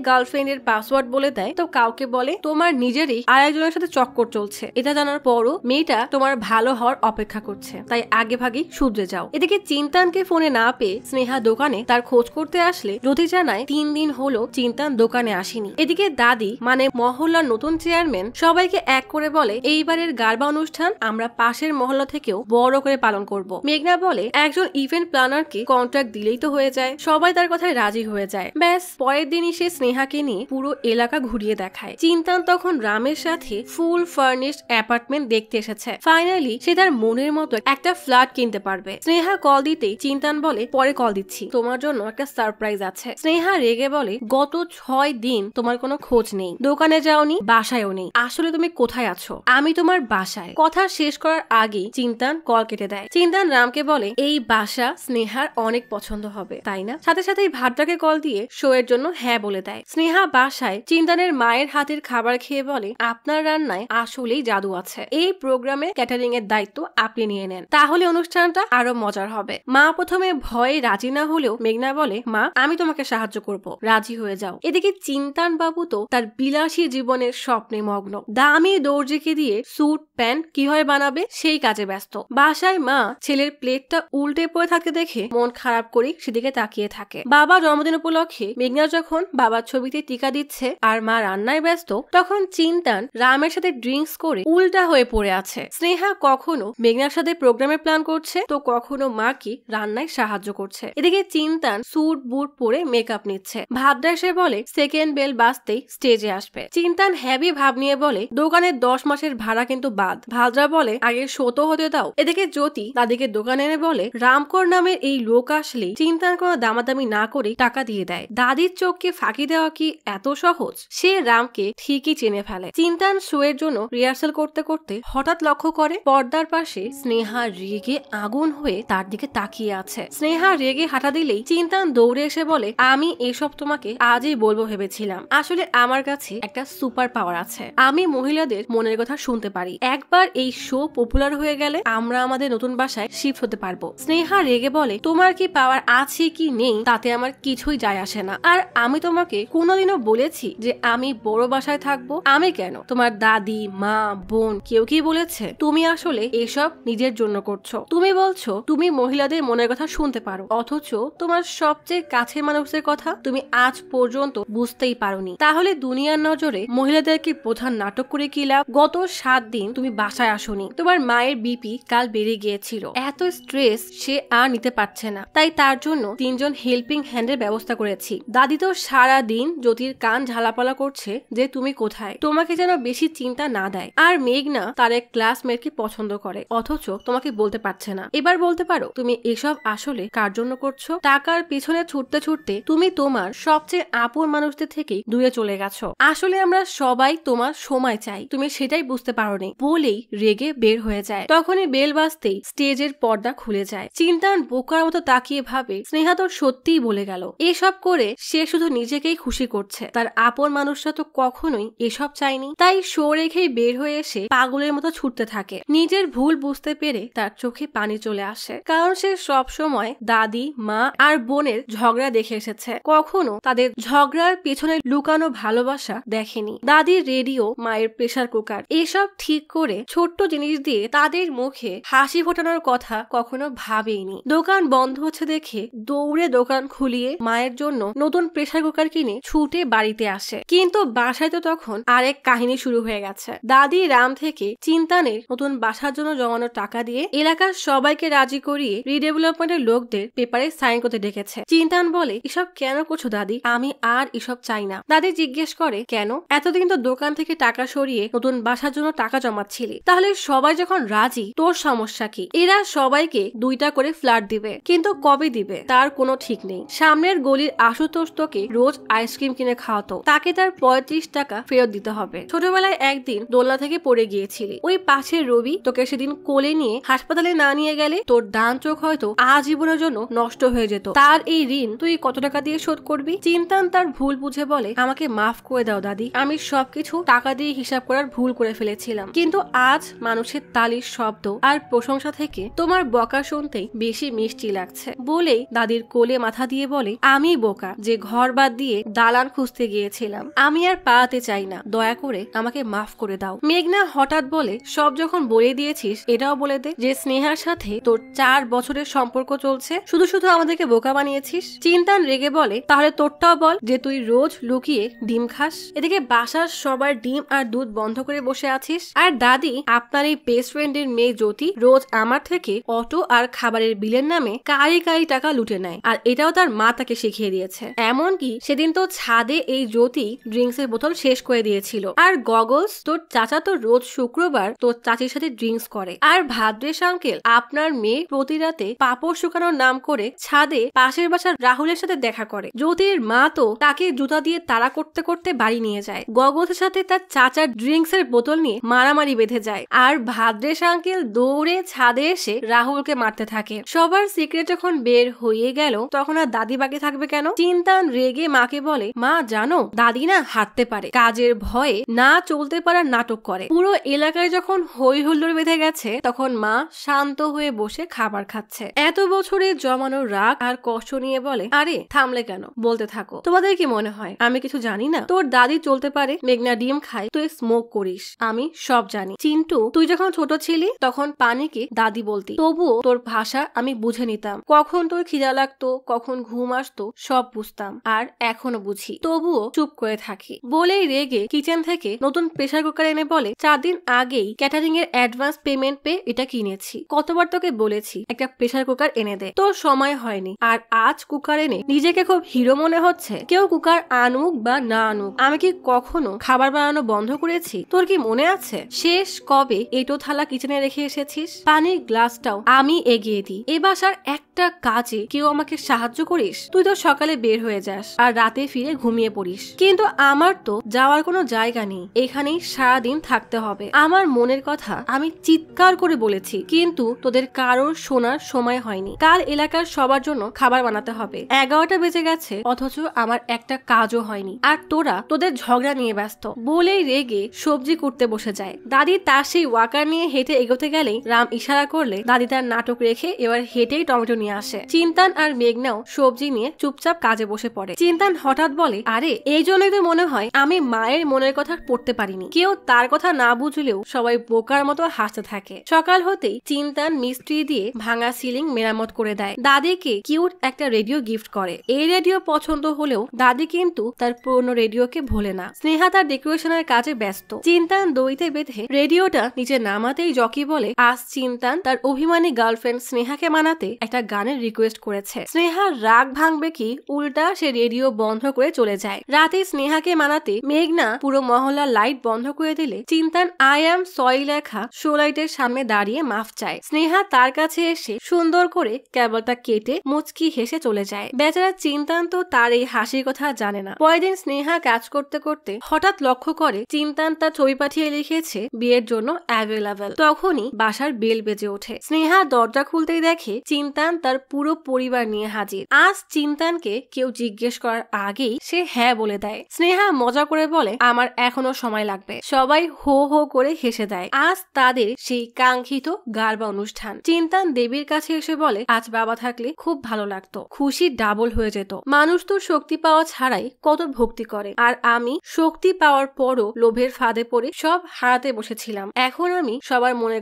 গার্লফ্রেন্ডের পাসওয়ার্ড বলে দেয়, তো কাউকে বলে তোমার নিজেরই আরেকজনের সাথে চক্কর চলছে। এটা জানার পরও মেয়েটা তোমার ভালো হওয়ার অপেক্ষা করছে, তাই আগে ভাগে শুধরে যাও। এদিকে চিন্তানকে ফোনে না পেয়ে স্নেহা দোকানে তার খোঁজ করতে আসলে জ্যোতি জানায় 3 দিন হলো চিন্তান দোকানে আসেনি। এদিকে দাদি মানে মহল্লার নতুন চেয়ারম্যান সবাইকে এক করে বলে, এইবারের গারবা অনুষ্ঠান আমরা পাশের মহল্লা থেকেও বড় করে পালন করব। মেঘনা বলে, একজন ইভেন্ট প্ল্যানারকে কন্ট্রাক্ট দিলেই তো হয়ে যায়। সবাই তার কথায় রাজি হয়ে যায়। ব্যাস, পরের দিনই সে স্নেহাকে নিয়ে পুরো এলাকা ঘুরিয়ে দেখায়। চিন্তান তখন রামের সাথে ফুল ফার্নিশড অ্যাপার্টমেন্ট দেখতে এসেছে। ফাইনালি সে তার মনের মতো একটা ফ্ল্যাট কিনতে পারবে। স্নেহা কল দিতেই চিন্তান বলে, পরে কল দিচ্ছি, তোমার জন্য একটা সারপ্রাইজ আছে। স্নেহা রেগে বলে, গত 6 দিন তোমার কোনো খোঁজ নেই, দোকানে যাওনি, বাসায়ও নেই, আসলে তুমি কোথায় আছো? আমি তোমার বাসায়। কথা শেষ করার আগেই চিন্তান কল কেটে দেয়। চিন্তান রামকে বলে, এই বাসা স্নেহার অনেক পছন্দ হবে, তাই না? সাথে সাথেই ভাট্টাকে কল দিয়ে শো এর জন্য হ্যাঁ বলে দেয়। স্নেহা বাসায় চিন্তানের মায়ের হাতের খাবার খেয়ে বলে, আপনার রান্নায় আসলেই জাদু আছে, এই প্রোগ্রামে ক্যাটারিং এর দায়িত্ব আপনি নিয়ে নেন, তাহলে অনুষ্ঠানটা আরো মজার হবে। মা প্রথমে ভয়ে রাজি না হলেও মেঘনা বলে, মা আমি তোমাকে সাহায্য করব, রাজি হয়ে যাও। এদিকে চিন্তান বাবু তো তার বিলাসী জীবনের স্বপ্নে মগ্ন। দামি দর্জিকে দিয়ে স্যুট প্যান্ট কিভাবে বানাবে সেই কাজে ব্যস্ত। বাসায় মা ছেলের প্লেটটা উল্টে পড়ে থাকতে দেখে মন খারাপ করে সেদিকে তাকিয়ে থাকে। বাবা জন্মদিন উপলক্ষে মেঘনা যখন বাবার ছবিতে টিকা দিচ্ছে আর মা রান্নায় ব্যস্ত, তখন চিন্তান রামের সাথে ড্রিঙ্কস করে উল্টা হয়ে পড়ে আছে। স্নেহা কখনো মেঘনার সাথে প্রোগ্রামের প্ল্যান করছে, তো কখনো মাকে রান্নায় সাহায্য করছে। এদিকে চিন্তান স্যুট বুট পরে মেকআপ নিচ্ছে। ভাদ্রা এসে বলে, সেকেন্ড বেল বাজতেই স্টেজে আসবে। চিন্তান হ্যাভি ভাব নিয়ে বলে, দোকানের 10 মাসের ভাড়া কিন্তু বাদ। ভাদ্রা বলে, আগে শো তো হতে দাও। এদিকে জ্যোতি দাদিকে দোকানে এনে বলে, রামকর নামের এই লোক আসলে চিন্তান কোনো দামাদামি না করে টাকা দিয়ে দেয়। দাদির চোখকে ফাঁকি দেওয়া কি এত সহজ? সে রামকে ঠিকই চিনে ফেলে। চিন্তান শো এর জন্য রিহার্সাল করতে করতে হঠাৎ লক্ষ্য করে পর্দার পাশে স্নেহা রেগে আগুন হয়ে তার দিকে তাকিয়ে আছে। স্নেহা রেগে হাঁটা দিলেই চিন্তান দৌড়ে এসে বলে, আমি এসব তোমাকে আজই বলবো ভেবেছিলাম, আসলে আমার কাছে একটা সুপার পাওয়ার আছে, আমি মহিলাদের মনের কথা শুনতে পারি। একবার এই শো পপুলার হয়ে গেলে আমরা আমাদের নতুন বাসায় শিফট হতে পারবো। স্নেহা রেগে বলে, তোমার কি পাওয়ার আছে কি নেই তাতে আমার কিছুই যায় আসে না, আর আমি তোমাকে কোনোদিনও বলেছি যে আমি বড় বাসায় থাকবো? আমি কেন, তোমার দাদি মা বোন কেউ কি বলেছে? তুমি আসলে এসব নিজের জন্য করছো। তুমি বলছো তুমি মহিলাদের মনের কথা শুনতে পারো, অথচ তোমার সবচেয়ে কাছের মানুষদের কথা তুমি আজ পর্যন্ত বুঝতেই পারোনি। তাহলে দুনিয়ার নজরে মহিলাদেরকে প্রধান নাটক করে কি লাভ? গত 7 দিন তুমি বাসায় আসোনি, তোমার মায়ের বিপি কাল বেড়ে গিয়েছিল, এত স্ট্রেস সে আর নিতে পারছে না, তাই তার জন্য 3 জন হেল্পিং হ্যান্ডের ব্যবস্থা করেছি। দাদি তো সারা দিন জ্যোতির কান ঝালাপালা করছে যে তুমি কোথায়, তোমাকে যেন বেশি চিন্তা না দেয়। আর মেঘনা তার এক ক্লাসমেটকে পছন্দ করে, অথচ তোমাকে বলতে পারছে না। এবার বলতে পারো তুমি এসব আসলে কার জন্য করছো? টাকার পিছনে ছুটতে ছুটতে তুমি তোমার সবচেয়ে আপন মানুষদের থেকেই দূরে চলে গেছো। আসলে আমরা সবাই তোমার সময় চাই, তুমি সেটাই বুঝতে পারোনি বলেই রেগে বের হয়ে যায়। তখনই বেল বাজতেই স্টেজের পর্দা খুলে যায়। চিন্তান বোকার মতো তাকিয়ে ভাবে, স্নেহা তো সত্যিই বলে গেল। এসব করে সে শুধু নিজেকেই খুশি করছে, তার আপন মানুষরা তো কখনোই এসব চায়নি। তাই শো রেখেই বের হয়ে এসে পাগলের মতো ছুটতে থাকে। নিজের ভুল বুঝতে পেরে তার চোখে পানি চলে আসে, কারণ সে সব সময় দাদি মা আর বোনের ঝগড়া দেখে এসেছে, কখনো তাদের ঝগড়ার পেছনে লুকানো ভালোবাসা দেখেনি। দাদির রেডিও, মায়ের প্রেসার কুকার, এসব ঠিক করে ছোট্ট ছোট্ট জিনিস দিয়ে তাদের মুখে হাসি ফোটানোর কথা কখনো ভাবেইনি। দোকান বন্ধ হচ্ছে দেখে দৌড়ে দোকান খুলিয়ে মায়ের জন্য নতুন প্রেসার কুকার কিনে ছুটে বাড়িতে আসে। কিন্তু বাসায় তো তখন আরেক কাহিনী শুরু হয়ে গেছে। দাদি রাম থেকে চিন্তানের নতুন বাসার জন্য জমানো টাকা দিয়ে এলাকার সবাইকে রাজি করিয়ে রিডেভেলপমেন্টের লোকদের পেপারে সাইন করতে ডেকেছে। চিন্তান বলে, এসব কেন করছো দাদি? আমি আর এসব চাই না। দাদি জিজ্ঞেস করে, কেন? এতদিন তো দোকান থেকে টাকা সরিয়ে নতুন বাসার জন্য টাকা জমাচ্ছিলি, তাহলে সবাই যখন রাজি তোর সমস্যা কি? এরা সবাইকে 2টা করে ফ্ল্যাট দিবে, কিন্তু কবে দিবে তার কোনো ঠিক নেই। সামনের গলির আশুতোষ তোকে রোজ আইসক্রিম কিনে খাওয়াতো, তাকে তার 35 টাকা ফেরত দিতে হবে। ছোটবেলায় একদিন দোলনা থেকে পড়ে গিয়েছিলি, ওই পাশের রবি তোকে সেদিন কোলে নিয়ে হাসপাতালে না নিয়ে গেলে তোর ডান চোখ হয়তো আজীবনের জন্য নষ্ট হয়ে যেত। তার এই ঋণ তুই কত টাকা দিয়ে শোধ করবি? চিন্তান তার ভুল বুঝে বলে, আমাকে মাফ করে দাও দাদি, আমি সবকিছু টাকা দিয়ে হিসাব করার ভুল করে ফেলেছিলাম, কিন্তু আজ মানুষের তালির শব্দ আর প্রশংসা থেকে তোমার বকা শুনতেই বেশি মিষ্টি লাগছে। বলেই দাদির কোলে মাথা দিয়ে বলে, আমি বোকা যে ঘর বাদ দিয়ে দালান খুঁজতে গিয়েছিলাম, আমি আর পালাতে চাই না, দয়া করে আমাকে মাফ করে দাও। মেঘনা হঠাৎ বলে, সব যখন বলে দিয়েছিস এটাও বলে দে যে স্নেহার সাথে তোর 4 বছরের সম্পর্ক চলছে, শুধু শুধু আমাদেরকে বোকা বানিয়েছিস। চিন্তান রেগে বলে, তাহলে তোরটাও বল যে তুই রোজ লুকিয়ে ডিম খাস। এদিকে বাসার সবার ডিম আর দুধ বন্ধ করে বসে আছিস। আর দাদি, আপনার এই বেস্ট ফ্রেন্ডের মেয়ে জ্যোতি রোজ আমার থেকে অটো আর খাবারের বিলের নামে কারি কারি টাকা লুটে নেয়, আর এটাও তার মা তাকে শিখিয়ে দিয়েছে। এমনকি সেদিন তো ছাদে এই জ্যোতি ড্রিঙ্কস এর বোতল শেষ করে দিয়েছিল। আর গগলস, তোর চাচা তো রোজ শুক্রবার তোর চাচির সাথে ড্রিঙ্কস করে। আর ভাদ্রেশ আঙ্কেল, আপনার মেয়ে প্রতি রাতে পাপড় শুকানোর নাম করে ছাদে পাশের বাসার রাহুলের সাথে দেখা করে। জ্যোতির মা তো তাকে জুতা দিয়ে তাড়া করতে করতে বাড়ি নিয়ে যায়। গগলসের সাথে তার চাচার ড্রিঙ্কস এর বোতল নিয়ে মারামারি বেঁধে যায়। আর ভাদ্রেশ আঙ্কেল দৌড়ে ছাদে এসে রাহুলকে মারতে থাকে। সবার সিক্রেট যখন বের হয়ে গেল তখন আর দাদি বাকি থাকবে কেন? চিন্তান রেগে মাকে বলে, মা জানো দাদি না হাঁটতে পারে, কাজের ভয়ে না চলতে পারার নাটক করে। পুরো এলাকায় যখন হই হুল্লোড় বেঁধে গেছে তখন মা শান্ত হয়ে বসে খাবার খাচ্ছে। এত বছরে জমানো রাগ আর কষ্ট নিয়ে বলে, আরে থামলে কেন, বলতে থাকো। তোমাদের কি মনে হয় আমি কিছু জানি না? তোর দাদি চলতে পারে, মেঘনা ডিম খায়, তুই স্মোক করিস, আমি সব জানি। চিন্টু, তুই যখন ছোট ছিলি তখন পানিকে দাদি বলতি, তবুও তোর ভাষা আমি বুঝে নিতাম। কখন তোর খিদা লাগতো, কখন ঘুম আসতো, সব বুঝতাম, আর এখনো বুঝি, তবুও চুপ করে থাকি। বলেই রেগে কিচেন থেকে নতুন প্রেসার কুকার এনে বলে, 4 দিন আগেই ক্যাটারিং এর অ্যাডভান্স পেমেন্ট পেয়ে এটা কিনেছি। কতবার তোকে বলেছি একটা প্রেসার কুকার এনে দে, তোর সময় হয়নি, আর আজ কুকার এনে নিজেকে খুব হিরো মনে হচ্ছে। কেউ কুকার আনুক বা না আনুক, আমি কি কখনো খাবার বানানো বন্ধ করেছি? তোর কি মনে আছে শেষ কবে এটো থালা কিচেনে রেখে এসেছিস? পানির গ্লাসটাও আমি এগিয়ে দিই। এ বাসার একটা কাজে কেউ আমাকে সাহায্য করিস? তুই তো সকালে বের হয়ে যাস আর রাতে ফিরে ঘুমিয়ে পড়িস, কিন্তু আমার তো যাওয়ার কোনো জায়গা নেই, এখানেই সারাদিন থাকতে হবে। আমার মনের কথা আমি চিৎকার করে বলেছি, কিন্তু তোদের কারোর শোনার সময় হয়নি। কাল এলাকার সবার জন্য খাবার বানাতে হবে। 11টা বেজে গেছে, অথচ আমার একটা কাজও হয়নি, আর তোরা তোদের ঝগড়া নিয়ে ব্যস্ত। বলেই রেগে সবজি কুটতে বসে যায়। দাদি তার সেই ওয়াকার নিয়ে হেঁটে এগোতে গেলেই রাম ইশারা করলে দাদি তার নাটক রেখে এবার হেঁটেই টমেটো নিয়ে আসে। চিন্তান আর মেঘনাও সবজি নিয়ে চুপচাপ কাজে বসে পড়ে। চিন্তান হঠাৎ বলে, আরে এই জন্যই তো মনে হয় আমি মায়ের মনের কথা পড়তে পারিনি। কেউ তার কথা না বুঝলেও সবাই বোকার মতো হাসতে থাকে। সকাল হতেই চিন্তান মিস্ত্রি দিয়ে ভাঙা সিলিং মেরামত করে দেয়। দাদিকে কিউট একটা রেডিও গিফট করে। এই রেডিও পছন্দ হলেও দাদি কিন্তু তার পুরনো রেডিওকে ভোলে না। স্নেহা তার ডেকোরেশনের কাজে ব্যস্ত। চিন্তান দড়িতে বেঁধে রেডিওটা নিচে নামাতেই জকি বলে, আজ চিন্তান তার অভিমানী গার্লফ্রেন্ড স্নেহাকে মানাতে একটা গানের রিকোয়েস্ট করেছে। স্নেহার রাগ ভাঙবে কি, উল্টা সে রেডিও বন্ধ করে চলে যায়। রাতে স্নেহাকে মানাতে মেঘনা পুরো মহল্লার লাইট বন্ধ করে দিলে চিন্তান আই অ্যাম সরি লেখা শো লাইটের সামনে দাঁড়িয়ে মাফ চায়। স্নেহা তার কাছে এসে সুন্দর করে কেবলটা কেটে মুচকি হেসে চলে যায়। বেচারা চিন্তান তো তার এই হাসির কথা জানে না। পরের দিন স্নেহা কাজ করতে করতে হঠাৎ লক্ষ্য করে চিন্তান তার ছবি পাঠিয়ে লিখেছে বিয়ের জন্য অ্যাভেলেবল। তখনই বাসার বেল বেজে ওঠে। স্নেহা দরজা খুলতেই দেখে চিন্তান তার পুরো পরিবার নিয়ে হাজির। আজ চিন্তানকে কেউ জিজ্ঞেস করার আগেই সে হ্যাঁ বলে দেয়। স্নেহা মজা করে বলে, আমার এখনো সময় লাগবে। সবাই হো হো করে হেসে দেয়। আজ তাদের সেই কাঙ্ক্ষিত গারবা অনুষ্ঠান। চিন্তান দেবীর কাছে এসে বলে, আজ বাবা থাকলে খুব ভালো লাগতো, খুশি ডাবল হয়ে যেত। মানুষ তো শক্তি পাওয়া ছাড়াই কত ভক্তি করে, আর আমি শক্তি পাওয়ার পরও লোভের ফাঁদে পড়ে সব হারাতে বসেছিলাম। এখন আমি সবার মনের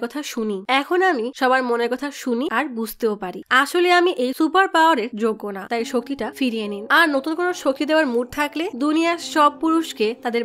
কথা শুনি আর বুঝতেও পারি আসলে আমি এই সুপার পাওয়ারের যোগ্য না, তাই শক্তিটা ফিরিয়ে নিন। আর নতুন কোনো শক্তি দেওয়ার মুড থাকলে দুনিয়ার সব পুরুষকে তাদের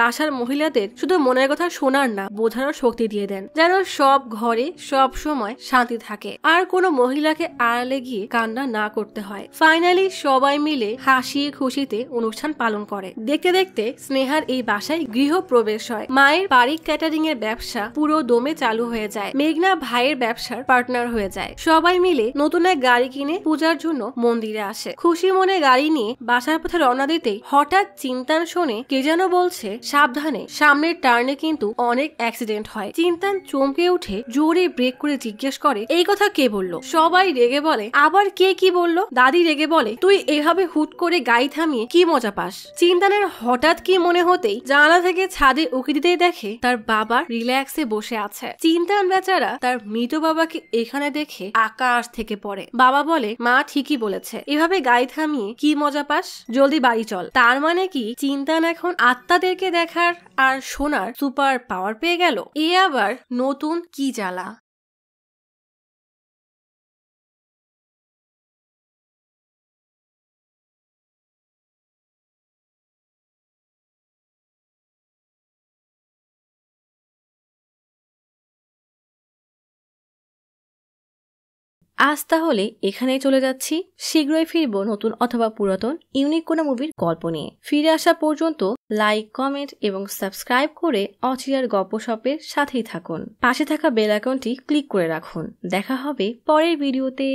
বাসার মহিলাদের শুধু মনের কথা শোনার না, বোঝানোর শক্তি দিয়ে দেন, যেন সব ঘরে সব সময় শান্তি থাকে আর কোনো মহিলাকে আড়ালে গিয়ে কান্না না করতে হয়। ফাইনালি সবাই মিলে হাসি খুশিতে অনুষ্ঠান পালন করে। দেখতে দেখতে স্নেহার এই বাসায় গৃহ প্রবেশ হয়। মায়ের বাড়ি ক্যাটারিং এর ব্যবসা পুরো দমে চালু হয়ে যায়। মেঘনা ভাইয়ের ব্যবসার পার্টনার হয়ে যায়। সবাই মিলে নতুন এক গাড়ি কিনে পূজার জন্য মন্দিরে আসে। খুশি মনে গাড়ি নিয়ে বাসার পথে রওনা দিতেই হঠাৎ চিন্তান শোনে কে যেন বলছে, সাবধানে, সামনের টার্নে কিন্তু অনেক অ্যাক্সিডেন্ট হয়। চিন্তান চমকে উঠে জোরে ব্রেক করে জিজ্ঞেস করে, এই কথা কে বললো? সবাই রেগে বলে, আবার কে কি বললো? দাদি রেগে বলে, তুই এভাবে হুট করে গাড়ি থামিয়ে কি মজা পাস? চিন্তানের হঠাৎ কি মনে হতেই জানালা থেকে ছাদে উকি দিতেই দেখে তার বাবা রিল্যাক্সে বসে আছে। চিন্তান বেচারা তার মৃত বাবাকে এখানে দেখে আকাশ থেকে পড়ে। বাবা বলে, মা ঠিকই বলেছে, এভাবে গাড়ি থামিয়ে কি মজা পাস? জলদি বাড়ি চল। তার মানে কি চিন্তান এখন আত্মাদেরকে দেখার আর শোনার সুপার পাওয়ার পেয়ে গেল? এ আবার নতুন কি জ্বালা। আজ তাহলে এখানেই চলে যাচ্ছি। শীঘ্রই ফিরবো নতুন অথবা পুরাতন ইউনিক কোনো মুভির গল্প নিয়ে। ফিরে আসা পর্যন্ত লাইক, কমেন্ট এবং সাবস্ক্রাইব করে অচিরার গপ্পসপের সাথেই থাকুন। পাশে থাকা বেল আইকনটি ক্লিক করে রাখুন। দেখা হবে পরের ভিডিওতে।